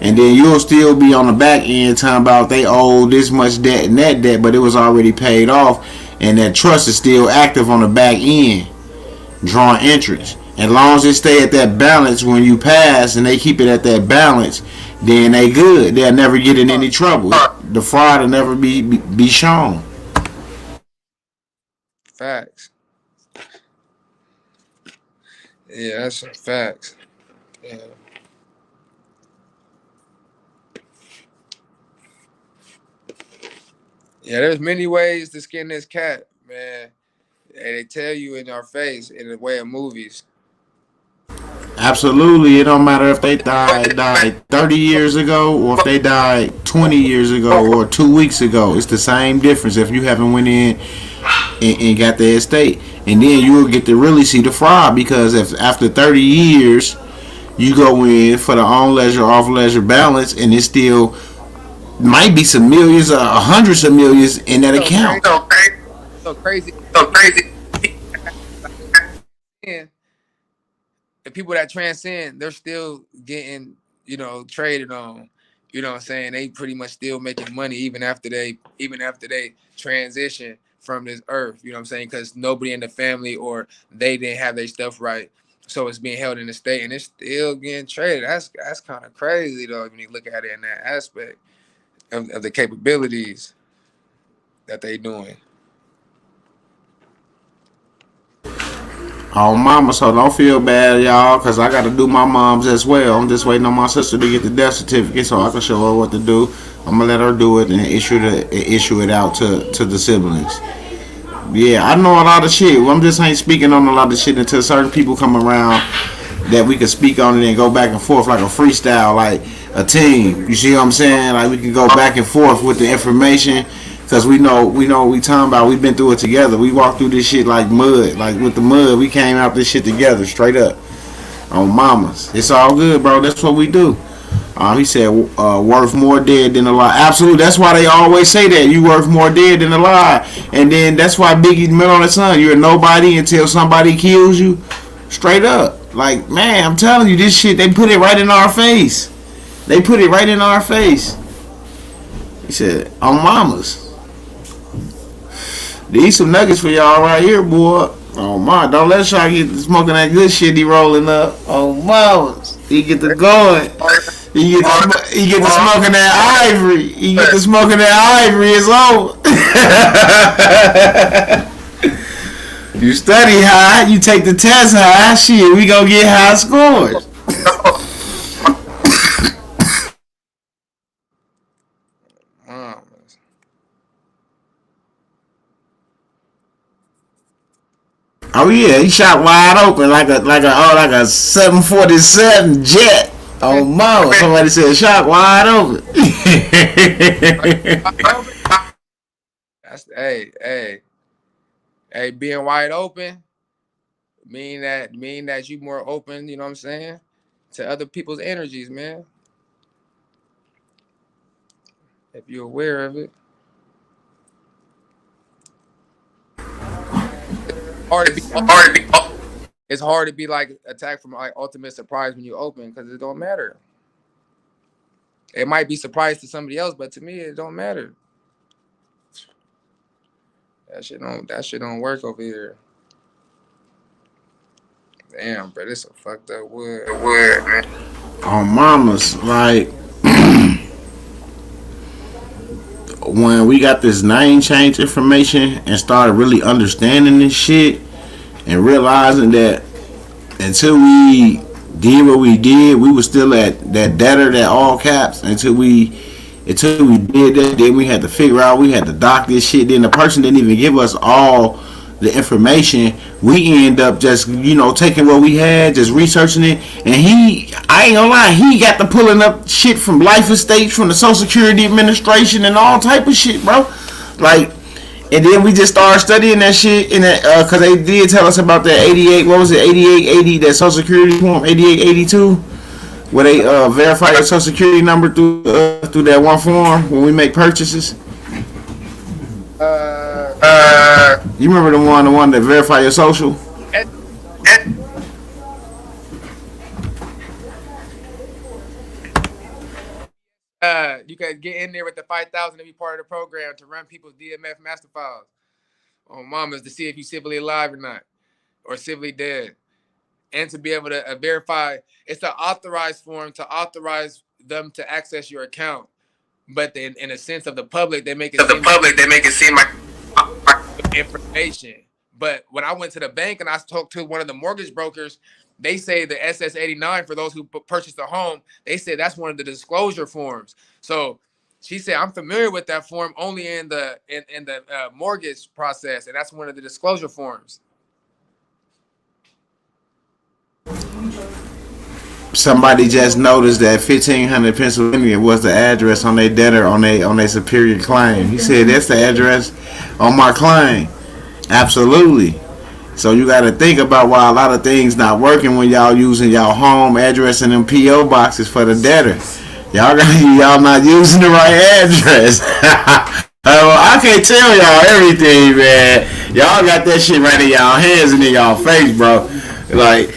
and then you'll still be on the back end talking about they owe this much debt and that debt, but it was already paid off. and that trust is still active on the back end, drawing interest. As long as they stay at that balance when you pass and they keep it at that balance, then they good. They'll never get in any trouble. The fraud will never be shown. Facts. Yeah, that's some facts. Yeah. Yeah, there's many ways to skin this cat, man. And they tell you in our face in the way of movies. Absolutely, it don't matter if they died 30 years ago or if they died 20 years ago or 2 weeks ago. It's the same difference if you haven't went in and got the estate, and then you will get to really see the fraud, because if after 30 years you go in for the on leisure off leisure balance and it still might be some millions or hundreds of millions in that account. So crazy. Yeah. The people that transcend, they're still getting, traded on. You know what I'm saying? They pretty much still making money even after they transition from this earth. You know what I'm saying? Because nobody in the family or they didn't have their stuff right, so it's being held in the state and it's still getting traded. That's kind of crazy though when you look at it in that aspect of the capabilities that they doing. Oh, mama, so don't feel bad, y'all, because I got to do my mom's as well. I'm just waiting on my sister to get the death certificate so I can show her what to do. I'm going to let her do it and issue it out to the siblings. Yeah, I know a lot of shit. I'm just ain't speaking on a lot of shit until certain people come around that we can speak on it and go back and forth like a freestyle, like a team. You see what I'm saying? Like we can go back and forth with the information. Because we know what we talking about. We've been through it together. We walked through this shit like mud. Like with the mud, we came out this shit together, straight up. On mamas. It's all good, bro. That's what we do. He said, worth more dead than alive. Absolutely. That's why they always say that. You worth more dead than alive. And then that's why Biggie meant on the son. You're a nobody until somebody kills you. Straight up. Like, man, I'm telling you, this shit, they put it right in our face. They put it right in our face. He said, on mamas. These some nuggets for y'all right here, boy. Oh my, don't let y'all get to smoking that good shit he rolling up. Oh my, he get to going. He get to smoking that ivory. He get to smoking that ivory. It's over. You study high, you take the test high. Shit, we gonna get high scores. Oh yeah, he shot wide open like a 747 jet. Oh mama, somebody said shot wide open. That's hey, being wide open mean that you more open, you know what I'm saying, to other people's energies, man. If you're aware of it. It's hard to be like attacked from like ultimate surprise when you open, because it don't matter. It might be surprise to somebody else, but to me it don't matter. That shit don't work over here. Damn, bro, this a fucked up wood, man. Oh mamas, like when we got this name change information and started really understanding this shit and realizing that until we did what we did, we were still at that debtor, that all caps, until we did that. Then we had to figure out, we had to dock this shit. Then the person didn't even give us all the information. We end up just, taking what we had, just researching it. And I ain't gonna lie, he got to pulling up shit from life estates, from the Social Security Administration, and all type of shit, bro. Like, and then we just started studying that shit, in that, cause they did tell us about that 88. What was it? 8880, that Social Security form, 8882, where they verify your Social Security number through that one form when we make purchases. You remember the one that verify your social? You can get in there with the 5,000 to be part of the program to run people's DMF master files. on mamas to see if you civilly alive or not, or civilly dead, and to be able to verify. It's the authorized form to authorize them to access your account. But then, in a sense of the public, they make it seem like information. But when I went to the bank and I talked to one of the mortgage brokers, they say the SS-89 for those who purchased a home, they said that's one of the disclosure forms. So she said, I'm familiar with that form only in the mortgage process, and that's one of the disclosure forms. Somebody just noticed that 1500 Pennsylvania was the address on their debtor on their superior claim. He said that's the address on my claim. Absolutely. So you got to think about why a lot of things not working when y'all using y'all home address and them PO boxes for the debtor. Y'all not using the right address. I can't tell y'all everything, man. Y'all got that shit right in y'all hands and in y'all face, bro. Like,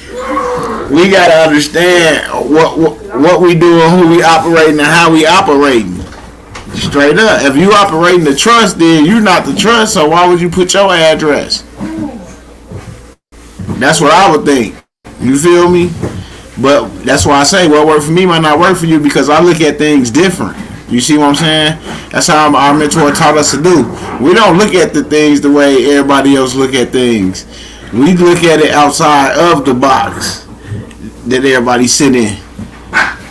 we gotta understand what we do and who we operating and how we operating. Straight up. If you operating the trust, then you're not the trust, so why would you put your address? That's what I would think. You feel me? But that's why I say what worked for me might not work for you, because I look at things different. You see what I'm saying? That's how our mentor taught us to do. We don't look at the things the way everybody else look at things. We look at it outside of the box that everybody sit in.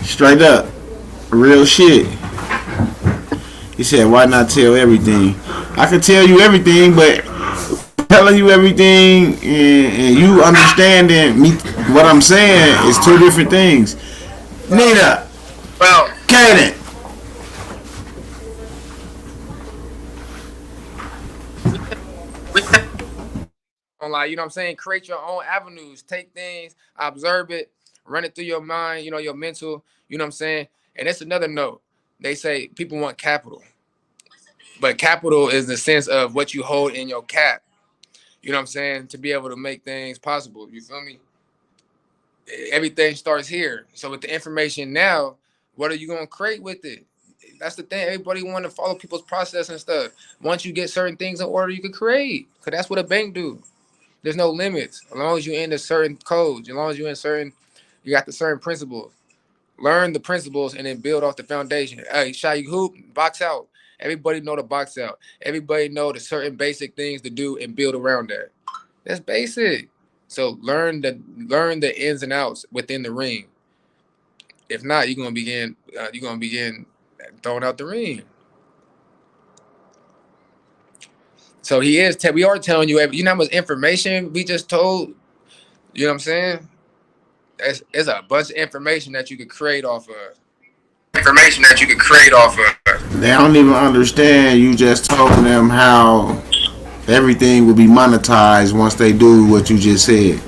Straight up. Real shit. He said, why not tell everything? I can tell you everything, but telling you everything and you understanding me, what I'm saying, is two different things. Nina. Well, Kaden. Like, you know what I'm saying? Create your own avenues. Take things, observe it, run it through your mind, you know, your mental, you know what I'm saying? And it's another note. They say people want capital. But capital is the sense of what you hold in your cap. You know what I'm saying? To be able to make things possible. You feel me? Everything starts here. So with the information now, what are you going to create with it? That's the thing. Everybody want to follow people's process and stuff. Once you get certain things in order, you can create. Because that's what a bank do. There's no limits. As long as you're in the certain codes, as long as you're in certain, you got the certain principles. Learn the principles and then build off the foundation. Hey, shot you hoop, box out. Everybody know the box out. Everybody know the certain basic things to do and build around that. That's basic. So learn the ins and outs within the ring. If not, you're gonna begin throwing out the ring. So we are telling you, you know how much information we just told. You know what I'm saying? It's a bunch of information that you could create off of. They don't even understand you just told them how everything will be monetized once they do what you just said.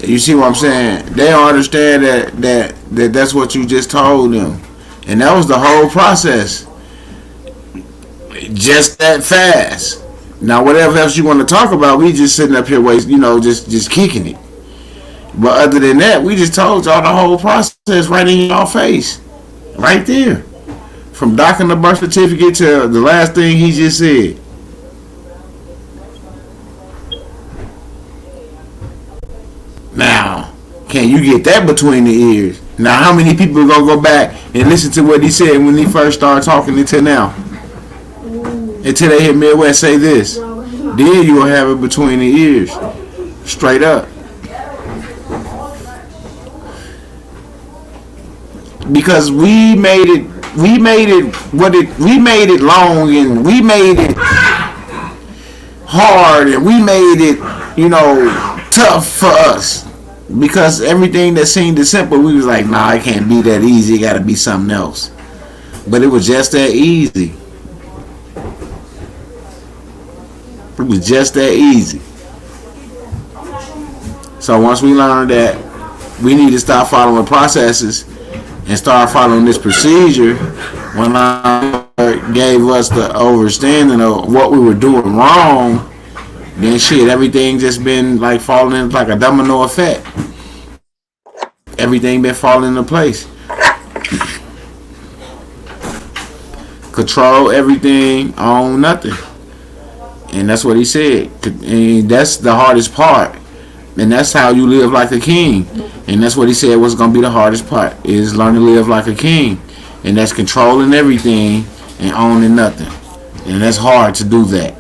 You see what I'm saying? They don't understand that's what you just told them. And that was the whole process. Just that fast. Now whatever else you want to talk about, we just sitting up here just kicking it. But other than that, we just told y'all the whole process right in y'all face. Right there. From docking the birth certificate to the last thing he just said. Now, can you get that between the ears? Now, how many people are going to go back and listen to what he said when he first started talking until now? Until they hear Midwest say this. Then you will have it between the ears. Straight up. Because we made it long, and we made it hard, and we made it, tough for us. Because everything that seemed simple, we was like, nah, it can't be that easy. It got to be something else. But it was just that easy. It was just that easy. So once we learned that we need to stop following processes and start following this procedure, when I gave us the understanding of what we were doing wrong, then shit, everything just been like falling into like a domino effect. Everything been falling into place. Control everything, own nothing. And that's what he said. And that's the hardest part. And that's how you live like a king. And that's what he said was going to be the hardest part, is learn to live like a king. And that's controlling everything and owning nothing. And that's hard to do that.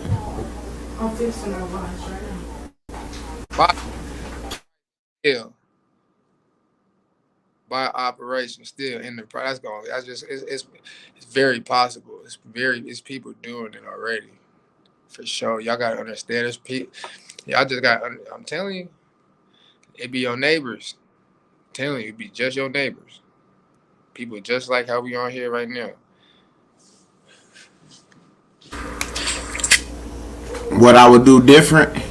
I'm fixing my lunch right now. Still, by operation, still in the that's going. That's just it's very possible. It's people doing it already, for sure. Y'all gotta understand. There's people. Y'all just got. I'm telling you, it be your neighbors. I'm telling you, it be just your neighbors. People just like how we on here right now. What I would do different,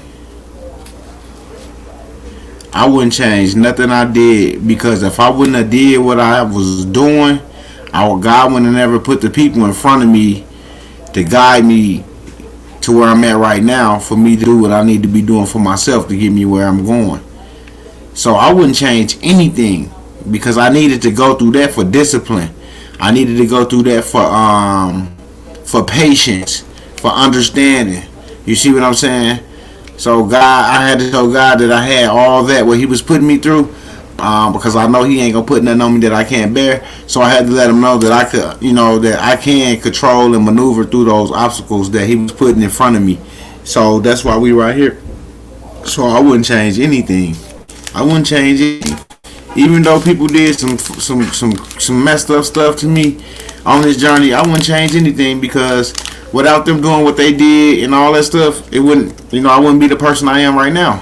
I wouldn't change nothing I did, because if I wouldn't have did what I was doing, God wouldn't have never put the people in front of me to guide me to where I'm at right now, for me to do what I need to be doing for myself to get me where I'm going. So I wouldn't change anything, because I needed to go through that for discipline. I needed to go through that for patience, for understanding. You see what I'm saying? So I had to tell God that I had all that, what he was putting me through, because I know he ain't gonna put nothing on me that I can't bear. So I had to let him know that I could, that I can control and maneuver through those obstacles that he was putting in front of me. So that's why we right here. So I wouldn't change anything. I wouldn't change anything. Even though people did some messed up stuff to me on this journey, I wouldn't change anything, because without them doing what they did and all that stuff, it wouldn't, I wouldn't be the person I am right now.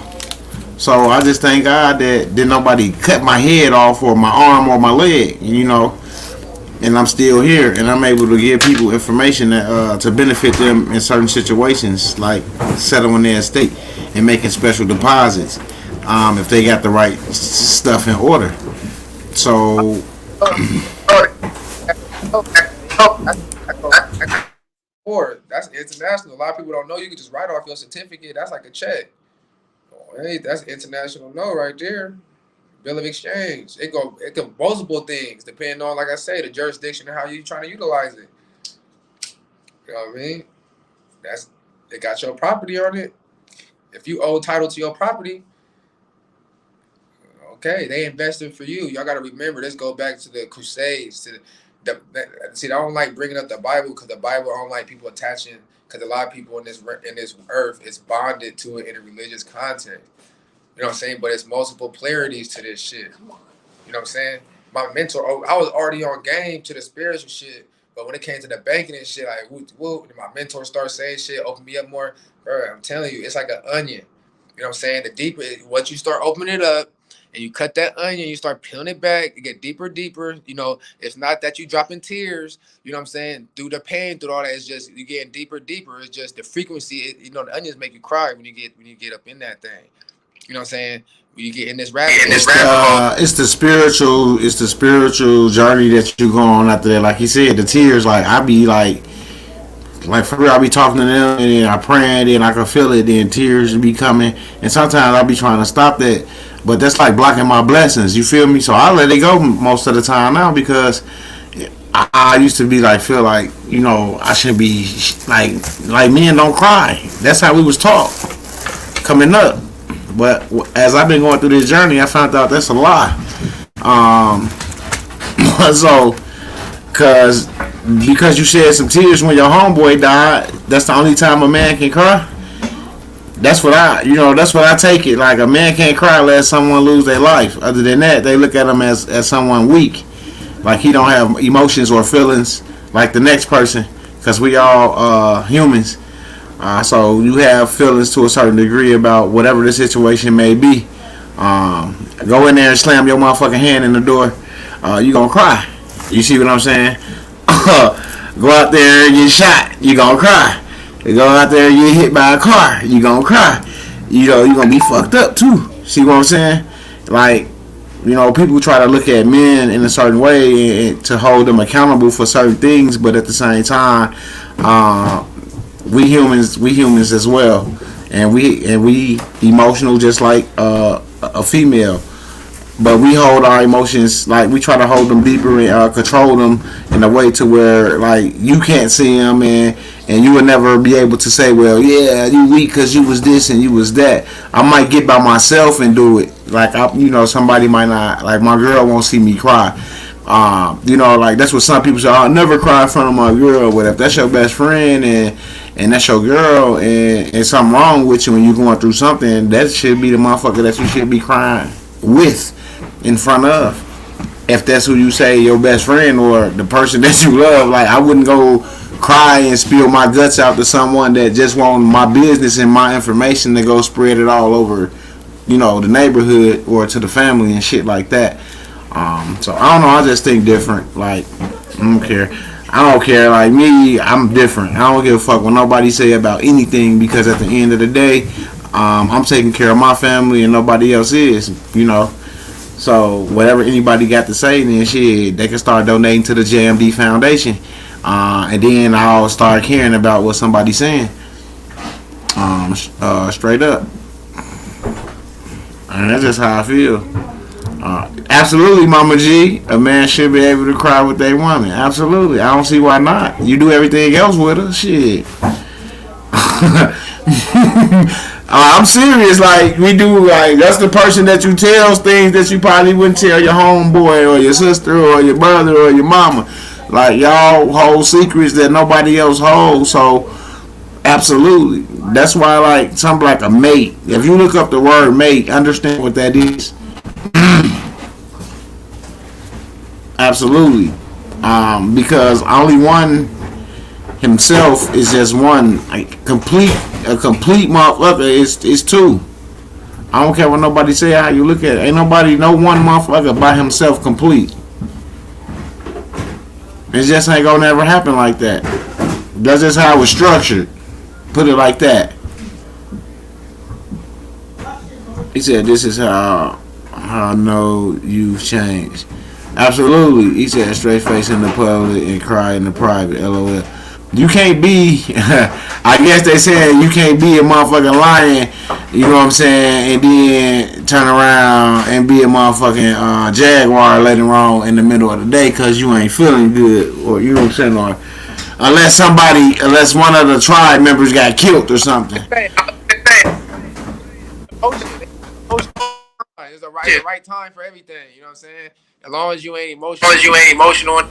So I just thank God that nobody cut my head off or my arm or my leg, and I'm still here, and I'm able to give people information that to benefit them in certain situations, like settling their estate and making special deposits, if they got the right stuff in order. So Or that's international. A lot of people don't know you can just write off your certificate. That's like a check. Hey, that's international no right there. Bill of exchange. It can multiple things depending on, like I say, the jurisdiction and how you trying to utilize it. You know what I mean? It got your property on it. If you owe title to your property, okay, they invested for you. Y'all got to remember, this go back to the Crusades. See, I don't like bringing up the Bible, because the Bible don't like people attaching, because a lot of people in this earth is bonded to it in a religious content. You know what I'm saying? But it's multiple polarities to this shit. You know what I'm saying? My mentor, I was already on game to the spiritual shit, but when it came to the banking and shit, like my mentor started saying shit, opened me up more. Bro, I'm telling you, it's like an onion. You know what I'm saying? The deeper, once you start opening it up, and you cut that onion, you start peeling it back, you get deeper. It's not that you dropping tears, you know what I'm saying, through the pain, through all that. It's just you getting deeper. It's just the frequency. The onions make you cry when you get up in that thing. You know what I'm saying? When you get in this rabbit hole. It's the spiritual journey that you go on after that. Like he said, the tears. Like I be like for real, I be talking to them, and then I praying, and I can feel it. Then tears be coming, and sometimes I be trying to stop that. But that's like blocking my blessings. You feel me? So I let it go most of the time now, because I used to be like, feel like, I should be like men don't cry. That's how we was taught coming up. But as I've been going through this journey, I found out that's a lie. So, because you shed some tears when your homeboy died, that's the only time a man can cry. That's what I take it. Like, a man can't cry unless someone lose their life. Other than that, they look at him as someone weak. Like he don't have emotions or feelings like the next person. Because we all humans. So you have feelings to a certain degree about whatever the situation may be. Go in there and slam your motherfucking hand in the door. You gonna cry. You see what I'm saying? Go out there and get shot. You gonna cry. You go out there and get hit by a car, you gonna cry. You gonna be fucked up too. See what I'm saying? Like, people try to look at men in a certain way and to hold them accountable for certain things, but at the same time, we humans as well, and we emotional just like a female. but we hold our emotions, like we try to hold them deeper and control them in a way to where like you can't see them, and you would never be able to say, well, yeah, you weak because you was this and you was that. I might get by myself and do it. Like somebody might not, like my girl won't see me cry. Like that's what some people say. I'll never cry in front of my girl. But if that's your best friend and that's your girl and something wrong with you when you're going through something, that should be the motherfucker that you should be crying with, in front of. If that's who you say your best friend or the person that you love, like I wouldn't go cry and spill my guts out to someone that just want my business and my information to go spread it all over, the neighborhood or to the family and shit like that. So I don't know. I just think different. Like I don't care. Like me, I'm different. I don't give a fuck what nobody say about anything because at the end of the day, I'm taking care of my family and nobody else is. So whatever anybody got to say, then shit, they can start donating to the JMD Foundation, and then I'll start caring about what somebody's saying. Straight up, and that's just how I feel. Absolutely, Mama G. A man should be able to cry with their woman. Absolutely. I don't see why not. You do everything else with her. Shit. I'm serious. Like, we do, like, that's the person that you tell things that you probably wouldn't tell your homeboy or your sister or your brother or your mama. Like, y'all hold secrets that nobody else holds. So, absolutely. That's why, like, something like a mate. If you look up the word mate, understand what that is. Absolutely, because only one himself is just one. Like a complete motherfucker is two. I don't care what nobody say. How you look at it, ain't nobody no one motherfucker by himself complete. It just ain't gonna never happen like that. That's just how it was structured. Put it like that. He said, "This is how I know you've changed." Absolutely. He said, straight face in the public and cry in the private. LOL. You can't be, I guess they saying you can't be a motherfucking lion, you know what I'm saying, and then turn around and be a motherfucking jaguar later on in the middle of the day because you ain't feeling good, or you know what I'm saying, or unless one of the tribe members got killed or something. It's the right time for everything, you know what I'm saying? As long as you ain't emotional.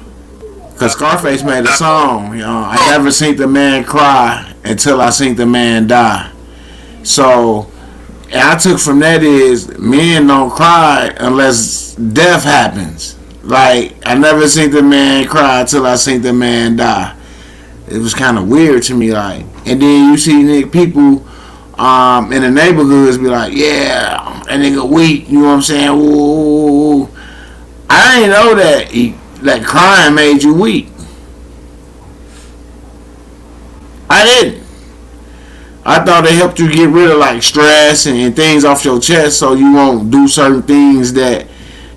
Cause Scarface made a song, I never seen the man cry until I seen the man die. So, I took from that is men don't cry unless death happens. Like, I never seen the man cry until I seen the man die. It was kind of weird to me, like. And then you see people in the neighborhoods be like, yeah, that nigga weak, you know what I'm saying? Ooh. I didn't know that crying made you weak. I didn't. I thought it helped you get rid of like stress and things off your chest so you won't do certain things that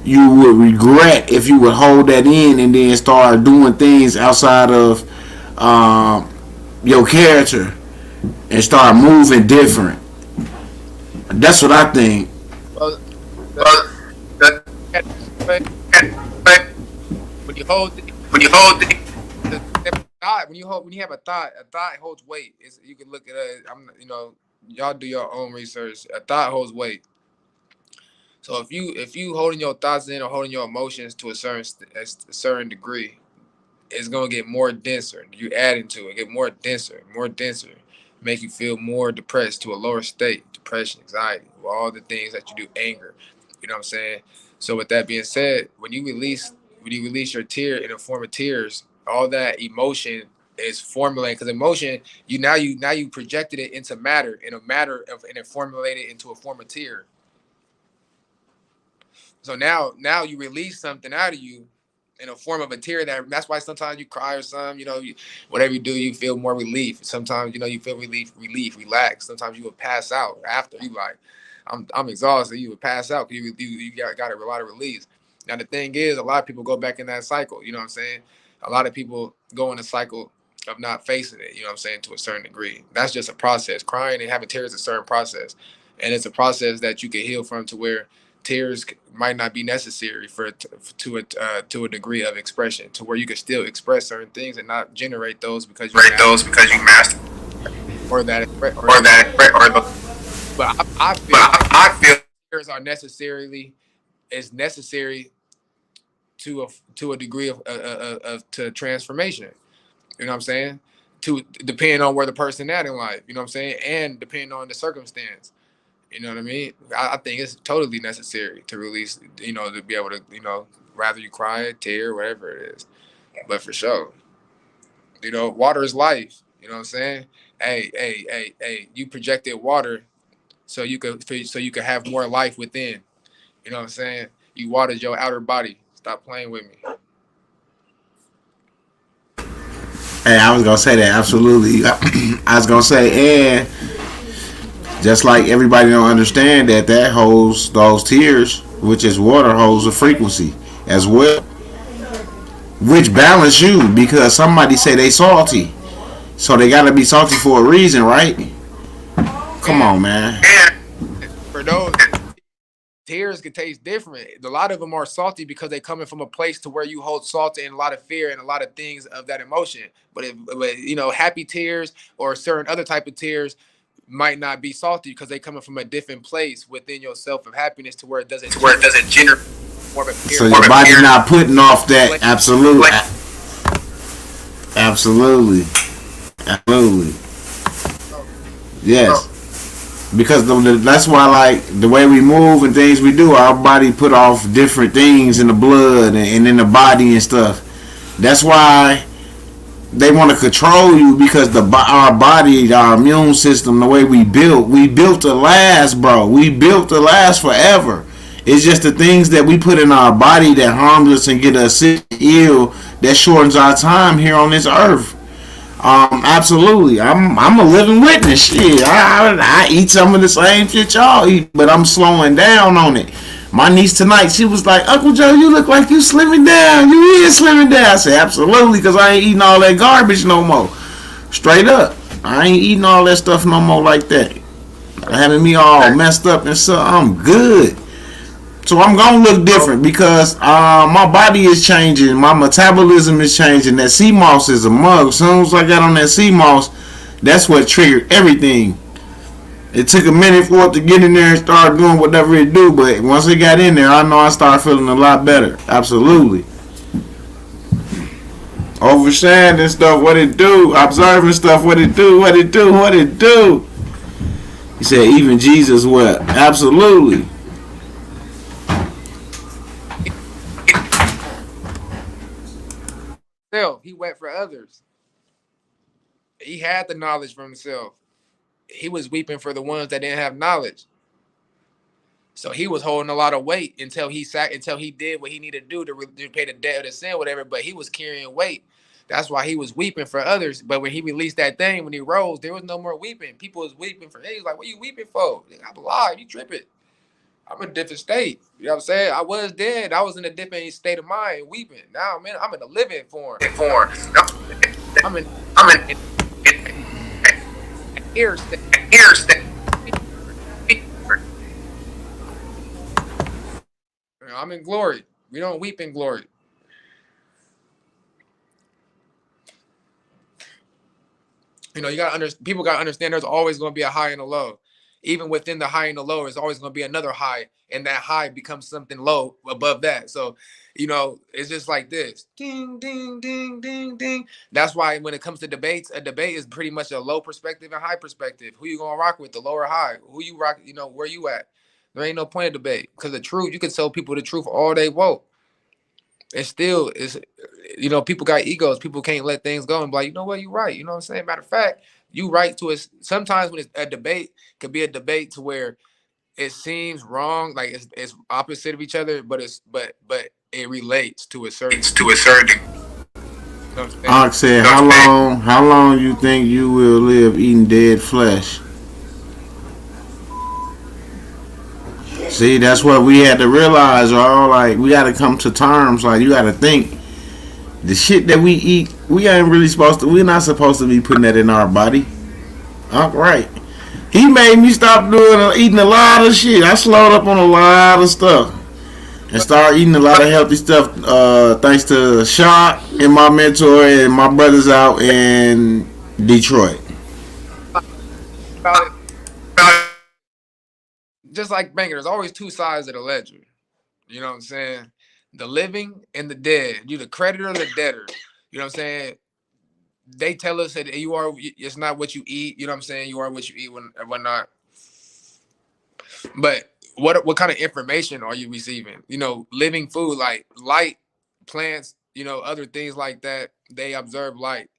you would regret if you would hold that in and then start doing things outside of your character and start moving different. That's what I think. When you have a thought holds weight. You can look at it. Y'all do your own research. A thought holds weight. So if you holding your thoughts in or holding your emotions to a certain degree, it's gonna get more denser. You add into it, get more denser, make you feel more depressed to a lower state, depression, anxiety, all the things that you do, anger. You know what I'm saying? So with that being said, when you release your tear in the form of tears, all that emotion is formulated because emotion you projected it into matter and it formulated into a form of tear. So now you release something out of you in a form of a tear. That's why sometimes you cry or something. Whatever you do, you feel more relief. Sometimes you feel relief, relax. Sometimes you will pass out after you like, I'm exhausted. You would pass out because you got a lot of release. Now the thing is, a lot of people go back in that cycle. You know what I'm saying? A lot of people go in a cycle of not facing it. You know what I'm saying? To a certain degree, that's just a process. Crying and having tears is a certain process, and it's a process that you can heal from to where tears might not be necessary to a degree of expression, to where you can still express certain things and not generate those because you master or that or the. But I feel tears are necessary to a degree of to transformation. You know what I'm saying? To depending on where the person at in life. You know what I'm saying? And depending on the circumstance. You know what I mean? I think it's totally necessary to release, to be able to, rather you cry, tear, whatever it is. But for sure, water is life. You know what I'm saying? Hey, you projected water so you could have more life within. You know what I'm saying? You watered your outer body. Stop playing with me. Hey, I was gonna say that absolutely. I was gonna say, and just like everybody don't understand that holds those tears, which is water, holds a frequency as well, which balance you, because somebody say they salty, so they gotta be salty for a reason, right? Come on, man. For those, tears can taste different. A lot of them are salty because they're coming from a place to where you hold salt and a lot of fear and a lot of things of that emotion. But happy tears or certain other type of tears might not be salty because they coming from a different place within yourself of happiness to where it doesn't generate more of a fear. So your body's not putting off that. Absolutely. Yes. Because that's why, like, the way we move and things we do, our body put off different things in the blood and in the body and stuff. That's why they want to control you, because our body, our immune system, the way we built to last, bro. We built to last forever. It's just the things that we put in our body that harms us and get us sick, ill, that shortens our time here on this earth. Absolutely. I'm a living witness. Shit, I eat some of the same shit y'all eat, but I'm slowing down on it. My niece tonight, she was like, Uncle Joe, you look like you slimming down. You is slimming down. I said, absolutely, because I ain't eating all that garbage no more. Straight up. I ain't eating all that stuff no more like that. Having me all messed up and stuff. I'm good. So I'm going to look different because my body is changing. My metabolism is changing. That sea moss is a mug. As soon as I got on that sea moss, that's what triggered everything. It took a minute for it to get in there and start doing whatever it do, but once it got in there, I know I started feeling a lot better. Absolutely. Overstanding stuff, what it do. Observing stuff, what it do. He said, even Jesus wept. Absolutely. He wept for others. He had the knowledge for himself. He was weeping for the ones that didn't have knowledge. So he was holding a lot of weight until he did what he needed to do to pay the debt of the sin, whatever. But he was carrying weight. That's why he was weeping for others. But when he released that thing, when he rose, there was no more weeping. People was weeping for him. He was like, what are you weeping for? I'm alive. You tripping. I'm in a different state. You know what I'm saying? I was dead. I was in a different state of mind, weeping. Now, man, I'm in a living form. I'm in ear state. I'm in glory. We don't weep in glory. You gotta people gotta understand there's always gonna be a high and a low. Even within the high and the low, there's always gonna be another high, and that high becomes something low above that. So, it's just like this. Ding, ding, ding, ding, ding. That's why when it comes to debates, a debate is pretty much a low perspective and high perspective. Who you gonna rock with, the low or high? Who you rock, where you at? There ain't no point of debate. Because the truth, you can tell people the truth all they want. It still is, people got egos. People can't let things go and be like, you know what, you right. You know what I'm saying? Matter of fact, you right to us. Sometimes when it's a debate, could be a debate to where it seems wrong, like it's opposite of each other, but it relates to a certain. Ox said, how long you think you will live eating dead flesh? See, that's what we had to realize, y'all. Like, we got to come to terms. Like, you got to think, the shit that we eat, we're not supposed to be putting that in our body. All right. He made me stop eating a lot of shit. I slowed up on a lot of stuff and started eating a lot of healthy stuff. Thanks to Shock and my mentor and my brothers out in Detroit. Just like banking, there's always two sides of the ledger. You know what I'm saying? The living and the dead. You the creditor or the debtor. You know what I'm saying? They tell us that it's not what you eat. You know what I'm saying? You are what you eat and whatnot. But what kind of information are you receiving? You know, living food like light, plants, you know, other things like that. They observe light.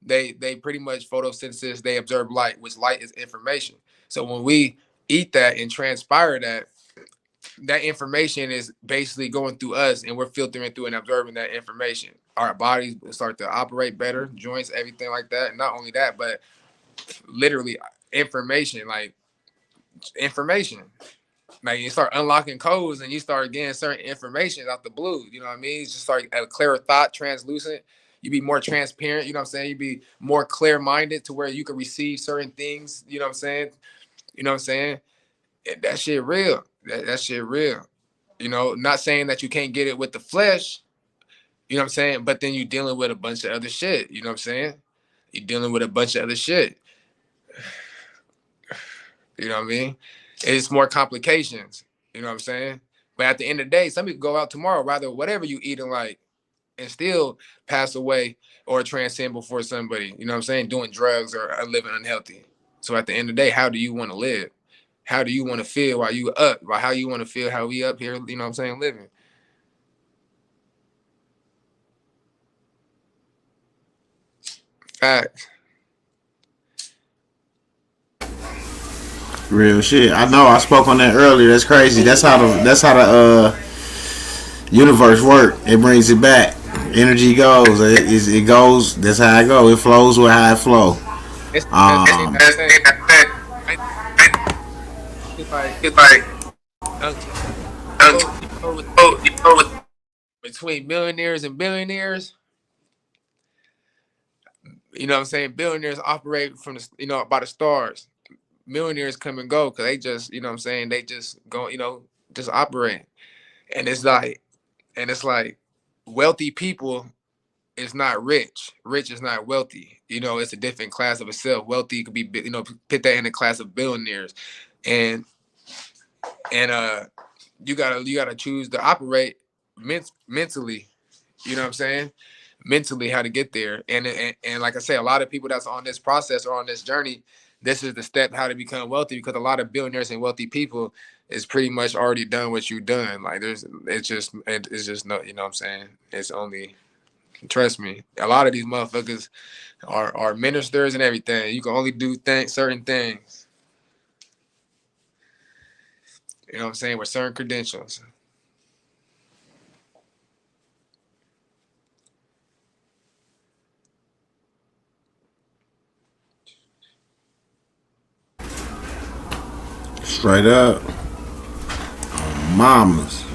They pretty much photosynthesis. They observe light, which light is information. So when we eat that and transpire that information is basically going through us, and we're filtering through and observing that information. Our bodies start to operate better, joints, everything like that. And not only that, but literally information. Like you start unlocking codes and you start getting certain information out the blue. You know what I mean? It's just like a clearer thought, translucent. You be more transparent. You know what I'm saying? You be more clear-minded to where you can receive certain things. You know what I'm saying? You know what I'm saying? That shit real. That shit real. You know, not saying that you can't get it with the flesh. You know what I'm saying? But then you're dealing with a bunch of other shit. You know what I'm saying? You're dealing with a bunch of other shit. You know what I mean? It's more complications. You know what I'm saying? But at the end of the day, some people go out tomorrow, rather whatever you eat and like, and still pass away or transcend before somebody. You know what I'm saying? Doing drugs or living unhealthy. So at the end of the day, how do you want to live? How do you want to feel while you up? While how you want to feel how we up here, you know what I'm saying, living. Facts. Real shit. I know. I spoke on that earlier. That's crazy. That's how the universe work. It brings it back. Energy goes. It goes. That's how it goes. It flows with how it flow. It's like between millionaires and billionaires, you know what I'm saying? Billionaires operate from the, you know, by the stars. Millionaires come and go because they just, you know what I'm saying, they just go, you know, just operate. And it's like wealthy people is not rich. Rich is not wealthy. You know, it's a different class of itself. Wealthy could be, you know, put that in the class of billionaires. And you gotta choose to operate mentally. You know what I'm saying? Mentally, how to get there. And like I say, a lot of people that's on this process or on this journey, this is the step how to become wealthy, because a lot of billionaires and wealthy people is pretty much already done what you've done. Like it's just no, you know what I'm saying? It's only, trust me, a lot of these motherfuckers are ministers and everything. You can only do certain things. You know what I'm saying? With certain credentials. Straight up. Mamas.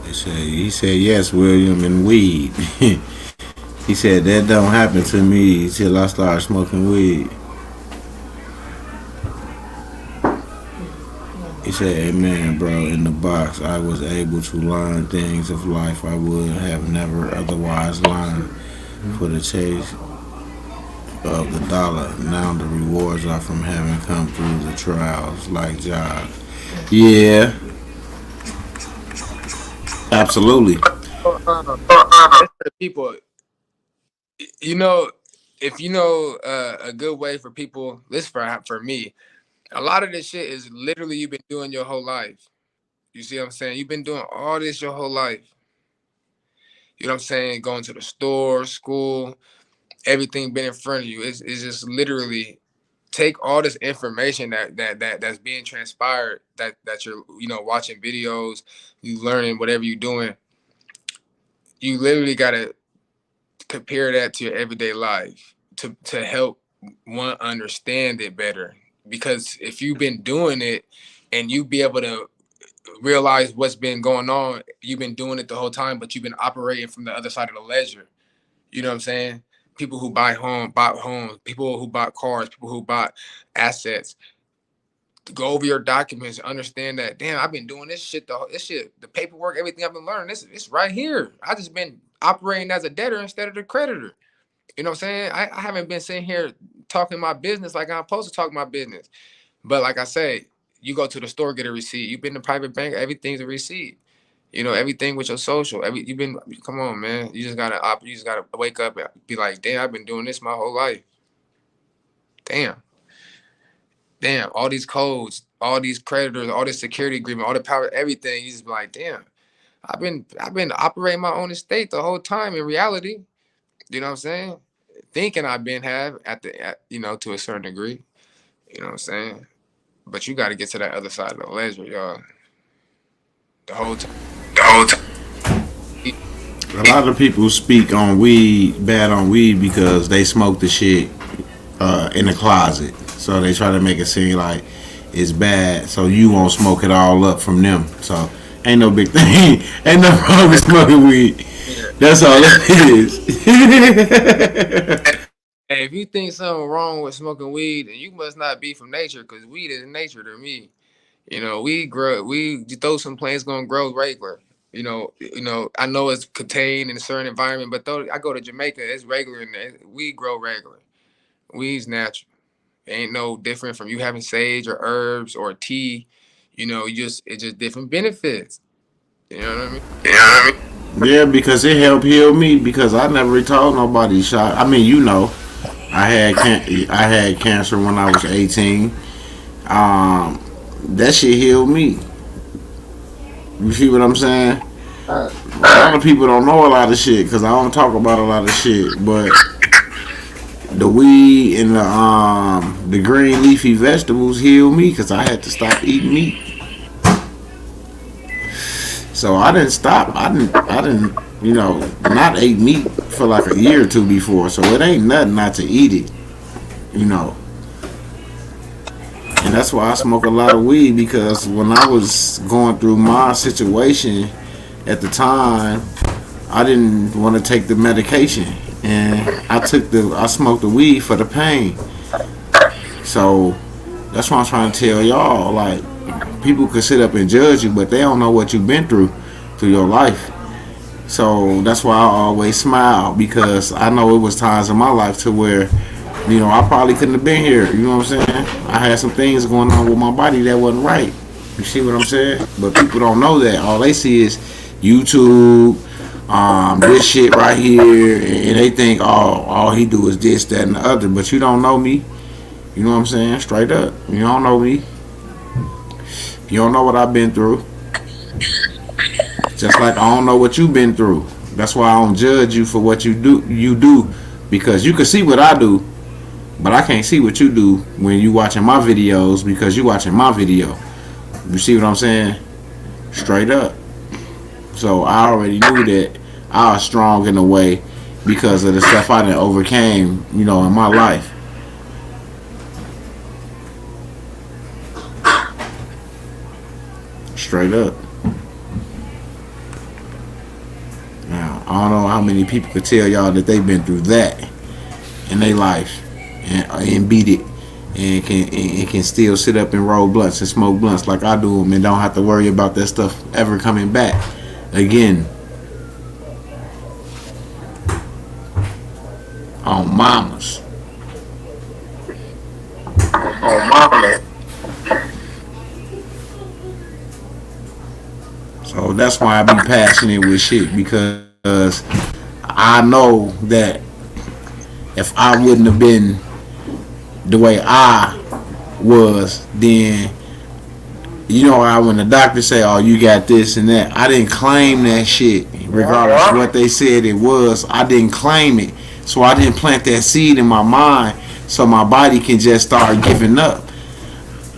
He said yes, William, and weed. He said that don't happen to me till I start smoking weed. He said, amen, bro. In the box, I was able to learn things of life I would have never otherwise learned. For the chase of the dollar, now the rewards are from having come through the trials like jobs. Yeah, absolutely. People, you know, if you know a good way for people, this for me, a lot of this shit is literally you've been doing your whole life. You see what I'm saying? You've been doing all this your whole life. You know what I'm saying? Going to the store, school, everything been in front of you. It's just literally take all this information that's being transpired, that you're, you know, watching videos, you learning whatever you're doing. You literally gotta compare that to your everyday life to help one understand it better. Because if you've been doing it and you be able to realize what's been going on, you've been doing it the whole time, but you've been operating from the other side of the ledger. You know what I'm saying? People who bought homes, people who bought cars, people who bought assets. go over your documents, understand that, damn, I've been doing this shit, the paperwork, everything I've been learning, it's right here. I just been operating as a debtor instead of the creditor. You know what I'm saying? I haven't been sitting here talking my business like I'm supposed to talk my business. But like I say, you go to the store, get a receipt. You've been to private bank, everything's a receipt. You know, everything with your social. Come on, man. You just gotta wake up and be like, damn, I've been doing this my whole life. Damn, all these codes, all these creditors, all this security agreement, all the power, everything. You just be like, damn, I've been operating my own estate the whole time in reality. You know what I'm saying? Thinking I've been you know, to a certain degree. You know what I'm saying? But you got to get to that other side of the ledger, y'all. The whole time. A lot of people speak on weed, bad on weed, because they smoke the shit in the closet. So they try to make it seem like it's bad, so you won't smoke it all up from them. So ain't no big thing. Ain't no wrong with smoking weed. That's all it is. Hey, if you think something wrong with smoking weed, then you must not be from nature, because weed is nature to me. You know, you throw some plants gonna grow regular. You know, I know it's contained in a certain environment, but though I go to Jamaica, it's regular and weed grow regular. Weed's natural. It ain't no different from you having sage or herbs or tea. You know, it's just different benefits. You know what I mean? Yeah, because it helped heal me, because I never told nobody shot. I mean, you know, I had cancer when I was 18. That shit healed me. You see what I'm saying? A lot of people don't know a lot of shit because I don't talk about a lot of shit, but the weed and the green leafy vegetables healed me because I had to stop eating meat. So I didn't stop. I didn't, you know, not ate meat for like a year or two before. So it ain't nothing not to eat it, you know. And that's why I smoke a lot of weed, because when I was going through my situation at the time, I didn't want to take the medication, and I smoked the weed for the pain. So that's what I'm trying to tell y'all. Like, people could sit up and judge you, but they don't know what you've been through your life. So that's why I always smile, because I know it was times in my life to where, you know, I probably couldn't have been here. You know what I'm saying? I had some things going on with my body that wasn't right. You see what I'm saying? But people don't know that. All they see is YouTube, this shit right here, and they think, oh, all he do is this, that, and the other. But you don't know me. You know what I'm saying? Straight up. You don't know me. You don't know what I've been through. Just like I don't know what you've been through. That's why I don't judge you for what you do, because you can see what I do, but I can't see what you do when you watching my videos, because you watching my video. You see what I'm saying? Straight up. So I already knew that I was strong in a way because of the stuff I done overcame, you know, in my life. Straight up. Now, I don't know how many people could tell y'all that they've been through that in their life and beat it, and can still sit up and roll blunts and smoke blunts like I do them, and don't have to worry about that stuff ever coming back again. On mamas. So that's why I be passionate with shit, because I know that if I wouldn't have been the way I was, then, you know how when the doctor say, oh, you got this and that, I didn't claim that shit. Regardless of what they said it was, I didn't claim it. So I didn't plant that seed in my mind so my body can just start giving up.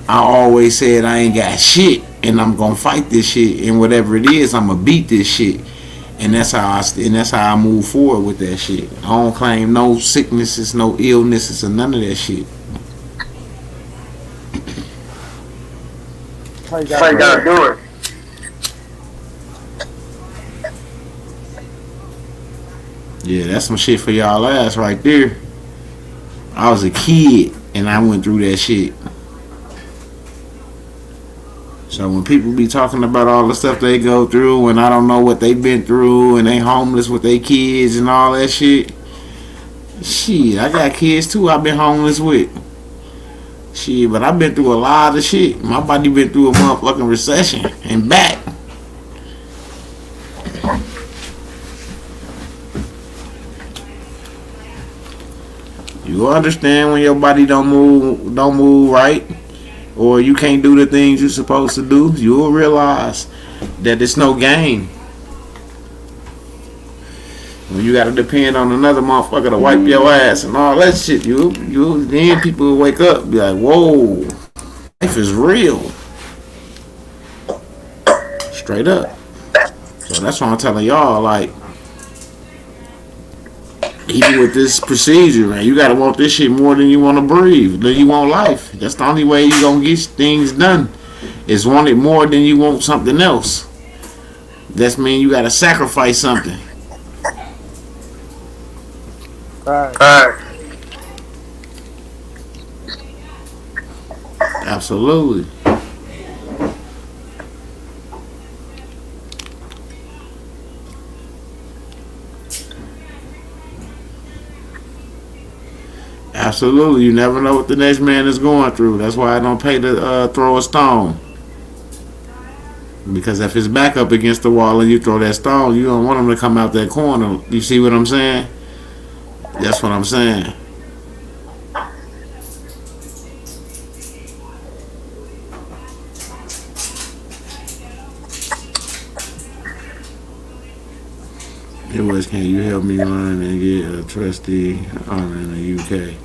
I always said I ain't got shit, and I'm gonna fight this shit, and whatever it is, I'm gonna beat this shit. And that's how I move forward with that shit. I don't claim no sicknesses, no illnesses, or none of that shit. How you gotta do it. Yeah, that's some shit for y'all ass right there. I was a kid and I went through that shit. So when people be talking about all the stuff they go through and I don't know what they been through and they homeless with their kids and all that shit. Shit, I got kids too I've been homeless with. Shit, but I've been through a lot of shit. My body been through a motherfucking recession and back. You understand when your body don't move right, or you can't do the things you're supposed to do, you'll realize that it's no game. When you gotta depend on another motherfucker to wipe your ass and all that shit, you then people will wake up and be like, whoa, life is real. Straight up. So that's what I'm telling y'all, like, even with this procedure, man, you gotta want this shit more than you want to breathe, than you want life. That's the only way you gonna get things done. Is want it more than you want something else. That's mean you gotta sacrifice something. Absolutely. Absolutely. You never know what the next man is going through. That's why I don't pay to throw a stone. Because if his back up against the wall and you throw that stone, you don't want him to come out that corner. You see what I'm saying? That's what I'm saying. It was, can you help me learn and get a trustee in the UK?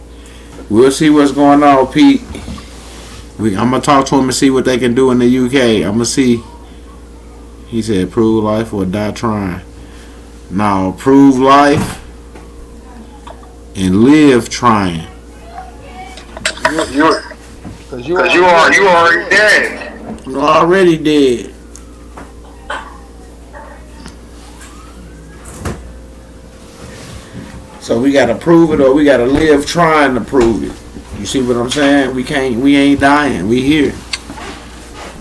We'll see what's going on, Pete. I'm going to talk to him and see what they can do in the UK. I'm going to see. He said, prove life or die trying. Now, prove life and live trying. Because you already dead. You're already dead. So we gotta prove it, or we gotta live trying to prove it. You see what I'm saying? We ain't dying. We here.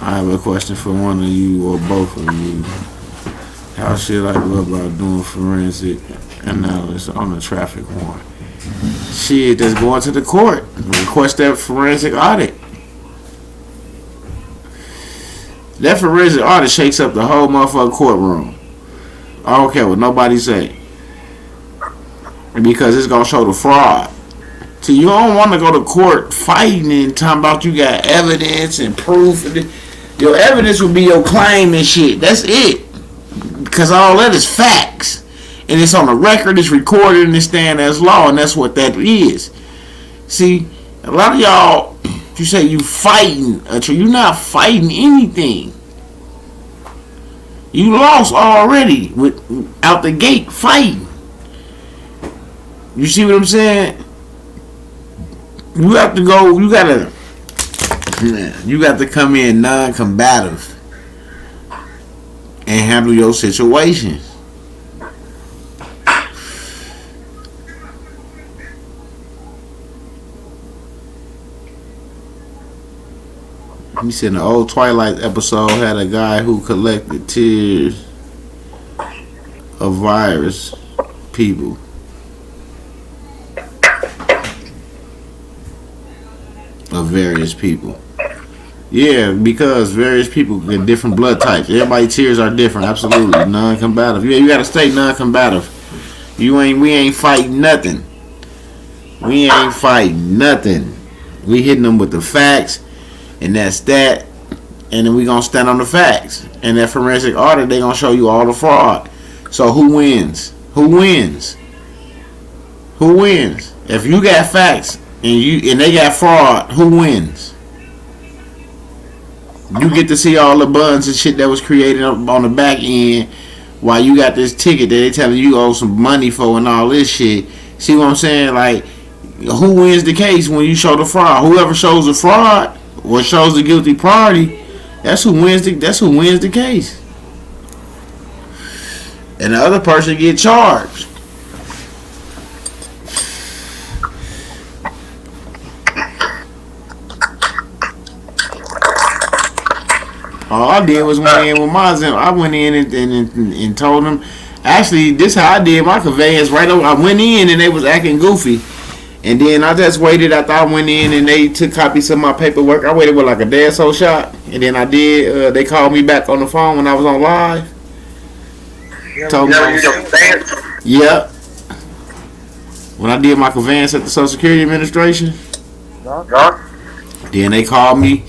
I have a question for one of you or both of you. How should I go about doing forensic analysis on a traffic warrant? Shit, just going to the court. Request that forensic audit. That forensic audit shakes up the whole motherfucking courtroom. I don't care what nobody say. Because it's gonna show the fraud. So you don't want to go to court fighting and talking about you got evidence and proof. Your evidence will be your claim and shit. That's it. Because all that is facts. And it's on the record, it's recorded, and it's stand as law, and that's what that is. See, a lot of y'all, you say you fighting, you're not fighting anything. You lost already out the gate fighting. You see what I'm saying? You have to go, you got to come in non-combative and handle your situation. He said the old Twilight episode had a guy who collected tears of virus people. Of various people. Yeah, because various people get different blood types. Everybody's tears are different. Absolutely. Non-combative. Yeah, you gotta stay non-combative. We ain't fighting nothing. We ain't fighting nothing. We hitting them with the facts, and that's that. And then we gonna stand on the facts. And that forensic audit, they gonna show you all the fraud. So who wins? Who wins? Who wins? If you got facts and they got fraud, who wins? You get to see all the buns and shit that was created on the back end while you got this ticket that they telling you owe some money for and all this shit. See what I'm saying? Like, who wins the case when you show the fraud? Whoever shows the fraud or shows the guilty party, that's who wins the case. And the other person get charged. All I did was went in with mine. I went in and told them. Actually, this how I did my conveyance right over. I went in and they was acting goofy. And then I just waited after I went in and they took copies of my paperwork. I waited with like a day or so shot. And then I did, they called me back on the phone when I was on live. Told me, yep. When I did my conveyance at the Social Security Administration, then they called me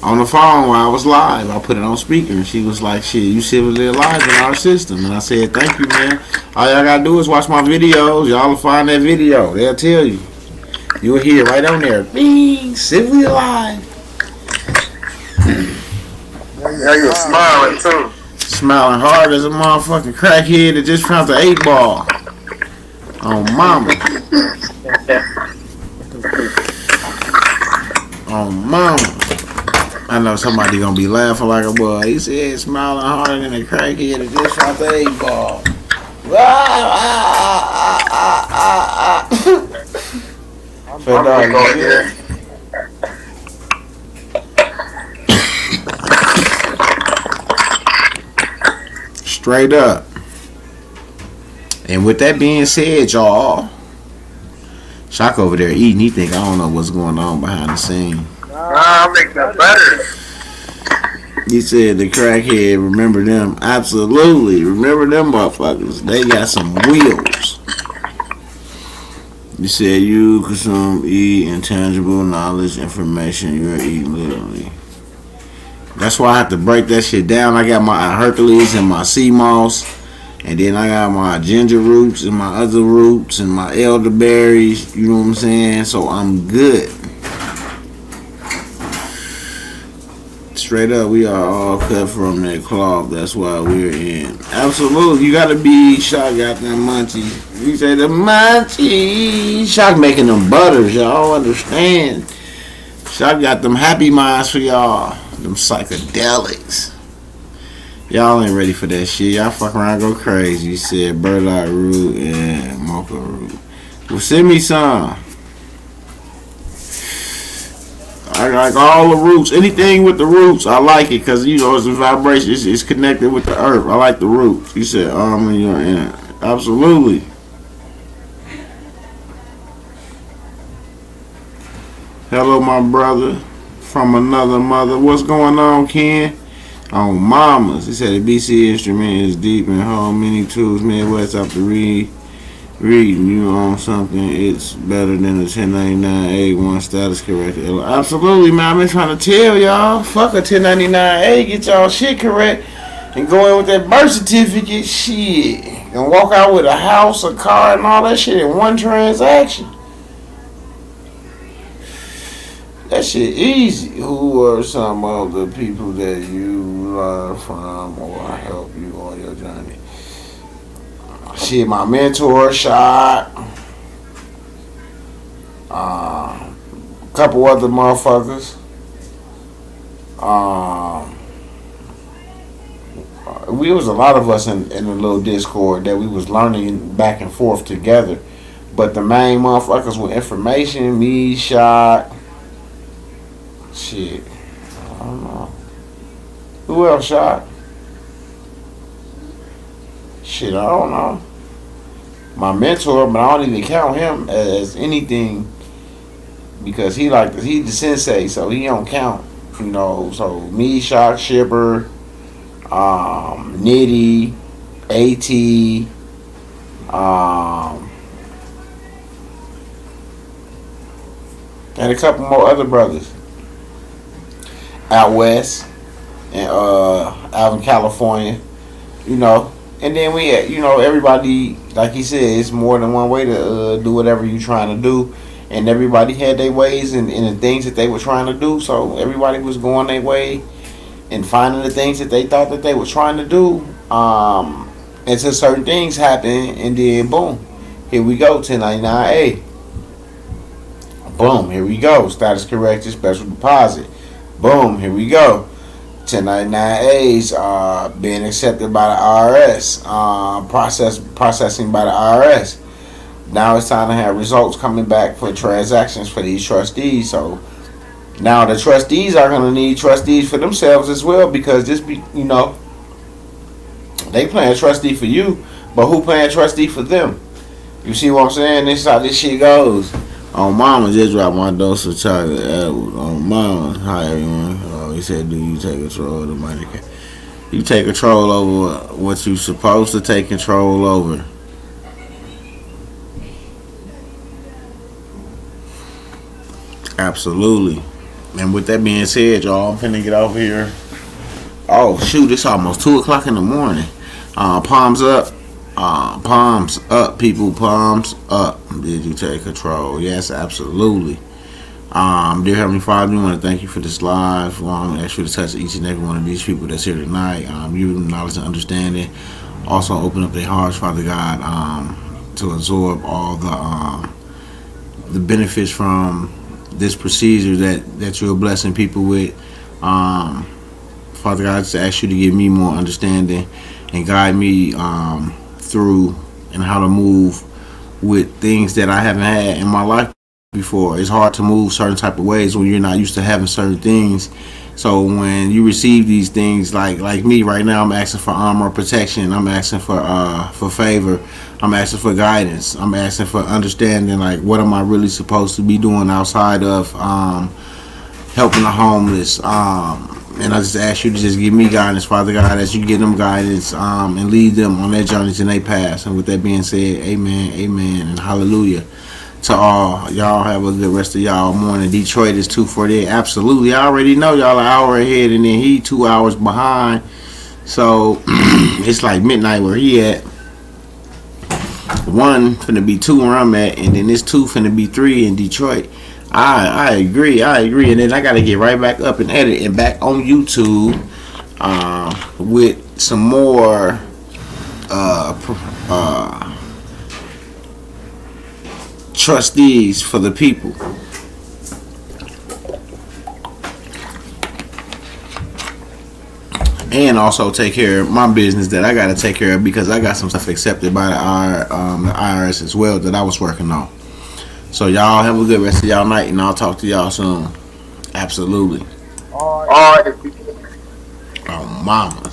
on the phone while I was live. I put it on speaker and she was like, shit, you civilly alive in our system. And I said, thank you, man. All y'all gotta do is watch my videos. Y'all will find that video. They'll tell you. You'll hear right on there. Bing, civilly alive. Yeah, you're smiling too. Smiling hard as a motherfucking crackhead that just found the 8-ball. Oh, mama. Oh, mama. I know somebody gonna be laughing like a boy. He said smiling harder than a crackhead that just found the 8-ball. Straight up. And with that being said, y'all, Shock over there eating. He think I don't know what's going on behind the scene. I'll make that better. He said the crackhead, remember them? Absolutely. Remember them motherfuckers. They got some wheels. You said you consume, eat intangible knowledge, information. You're eating literally. That's why I have to break that shit down. I got my Hercules and my sea moss. And then I got my ginger roots and my other roots and my elderberries. You know what I'm saying? So I'm good. Straight up, we are all cut from that cloth. That's why we're in. Absolutely. You gotta be Shock got them munchies. You say the munchies. Shock making them butters. Y'all understand. Shock got them happy minds for y'all. Them psychedelics. Y'all ain't ready for that shit. Y'all fuck around, go crazy. You said burdock root and mocha root. Well, send me some. I like all the roots. Anything with the roots, I like it because, you know, it's a vibration. It's connected with the earth. I like the roots. You said, you're in. Absolutely. Hello, my brother from another mother. What's going on, Ken? On mamas. He said the BC instrument is deep and whole. Many tools, Midwest after reading you on something, it's better than the 1099A one status corrected. Absolutely, man. I've been trying to tell y'all. Fuck a 1099A. Get y'all shit correct and go in with that birth certificate shit and walk out with a house, a car, and all that shit in one transaction. That shit easy. Who are some of the people that you learn from or help you on your journey? Shit, my mentor, Shot. Couple other motherfuckers. We was a lot of us in a little Discord that we was learning back and forth together. But the main motherfuckers with information, me, Shot. Shit, I don't know. Who else Shot? Shit, I don't know. My mentor, but I don't even count him as anything because he's the sensei, so he don't count. You know, so me, Shock, Shipper, Nitty, AT, and a couple more other brothers out west and out in California, you know. And then we, you know, everybody, like he said, it's more than one way to do whatever you're trying to do. And everybody had their ways and the things that they were trying to do. So everybody was going their way and finding the things that they thought that they were trying to do. And so certain things happen, and then boom, here we go, 1099A. Boom, here we go, status corrected, special deposit. Boom, here we go. 1099As are being accepted by the IRS, processing by the IRS. Now it's time to have results coming back for transactions for these trustees. So Now the trustees are gonna need trustees for themselves as well, because this be, they playing trustee for you, but who playing trustee for them? You see what I'm saying? This is how this shit goes. Oh, mama just dropped my dose of chocolate apples. Oh, mama, hi everyone. Oh, he said, do you take control of the money? You take control over what you supposed to take control over. Absolutely. And with that being said, y'all, I'm finna get over here. Oh shoot, it's almost 2 o'clock in the morning. Palms up. Palms up, people. Palms up. Did you take control? Yes, absolutely. Dear Heavenly Father, we want to thank you for this live. I ask you to touch each and every one of these people that's here tonight. Give them knowledge and understanding. Also, open up their hearts, Father God, to absorb all the benefits from this procedure that you're blessing people with. Father God, I just ask you to give me more understanding and guide me through and how to move with things that I haven't had in my life before. It's hard to move certain type of ways when you're not used to having certain things. So when you receive these things, like me right now, I'm asking for armor protection. I'm asking for favor. I'm asking for guidance. I'm asking for understanding, like, what am I really supposed to be doing outside of helping the homeless. And I just ask you to just give me guidance, Father God, as you give them guidance and lead them on their journeys and their paths. And with that being said, amen, amen, and hallelujah to all. Y'all have a good rest of y'all morning. Detroit is 2:48. Absolutely. I already know y'all an hour ahead, and then he 2 hours behind. So it's like midnight where he at. 1 finna be 2 where I'm at, and then this 2 finna be 3 in Detroit. I agree, and then I gotta get right back up and edit and back on YouTube with some more trustees for the people. And also take care of my business that I gotta take care of, because I got some stuff accepted by the IRS as well that I was working on. So y'all have a good rest of y'all night, and I'll talk to y'all soon. Absolutely. All right. Oh, mama.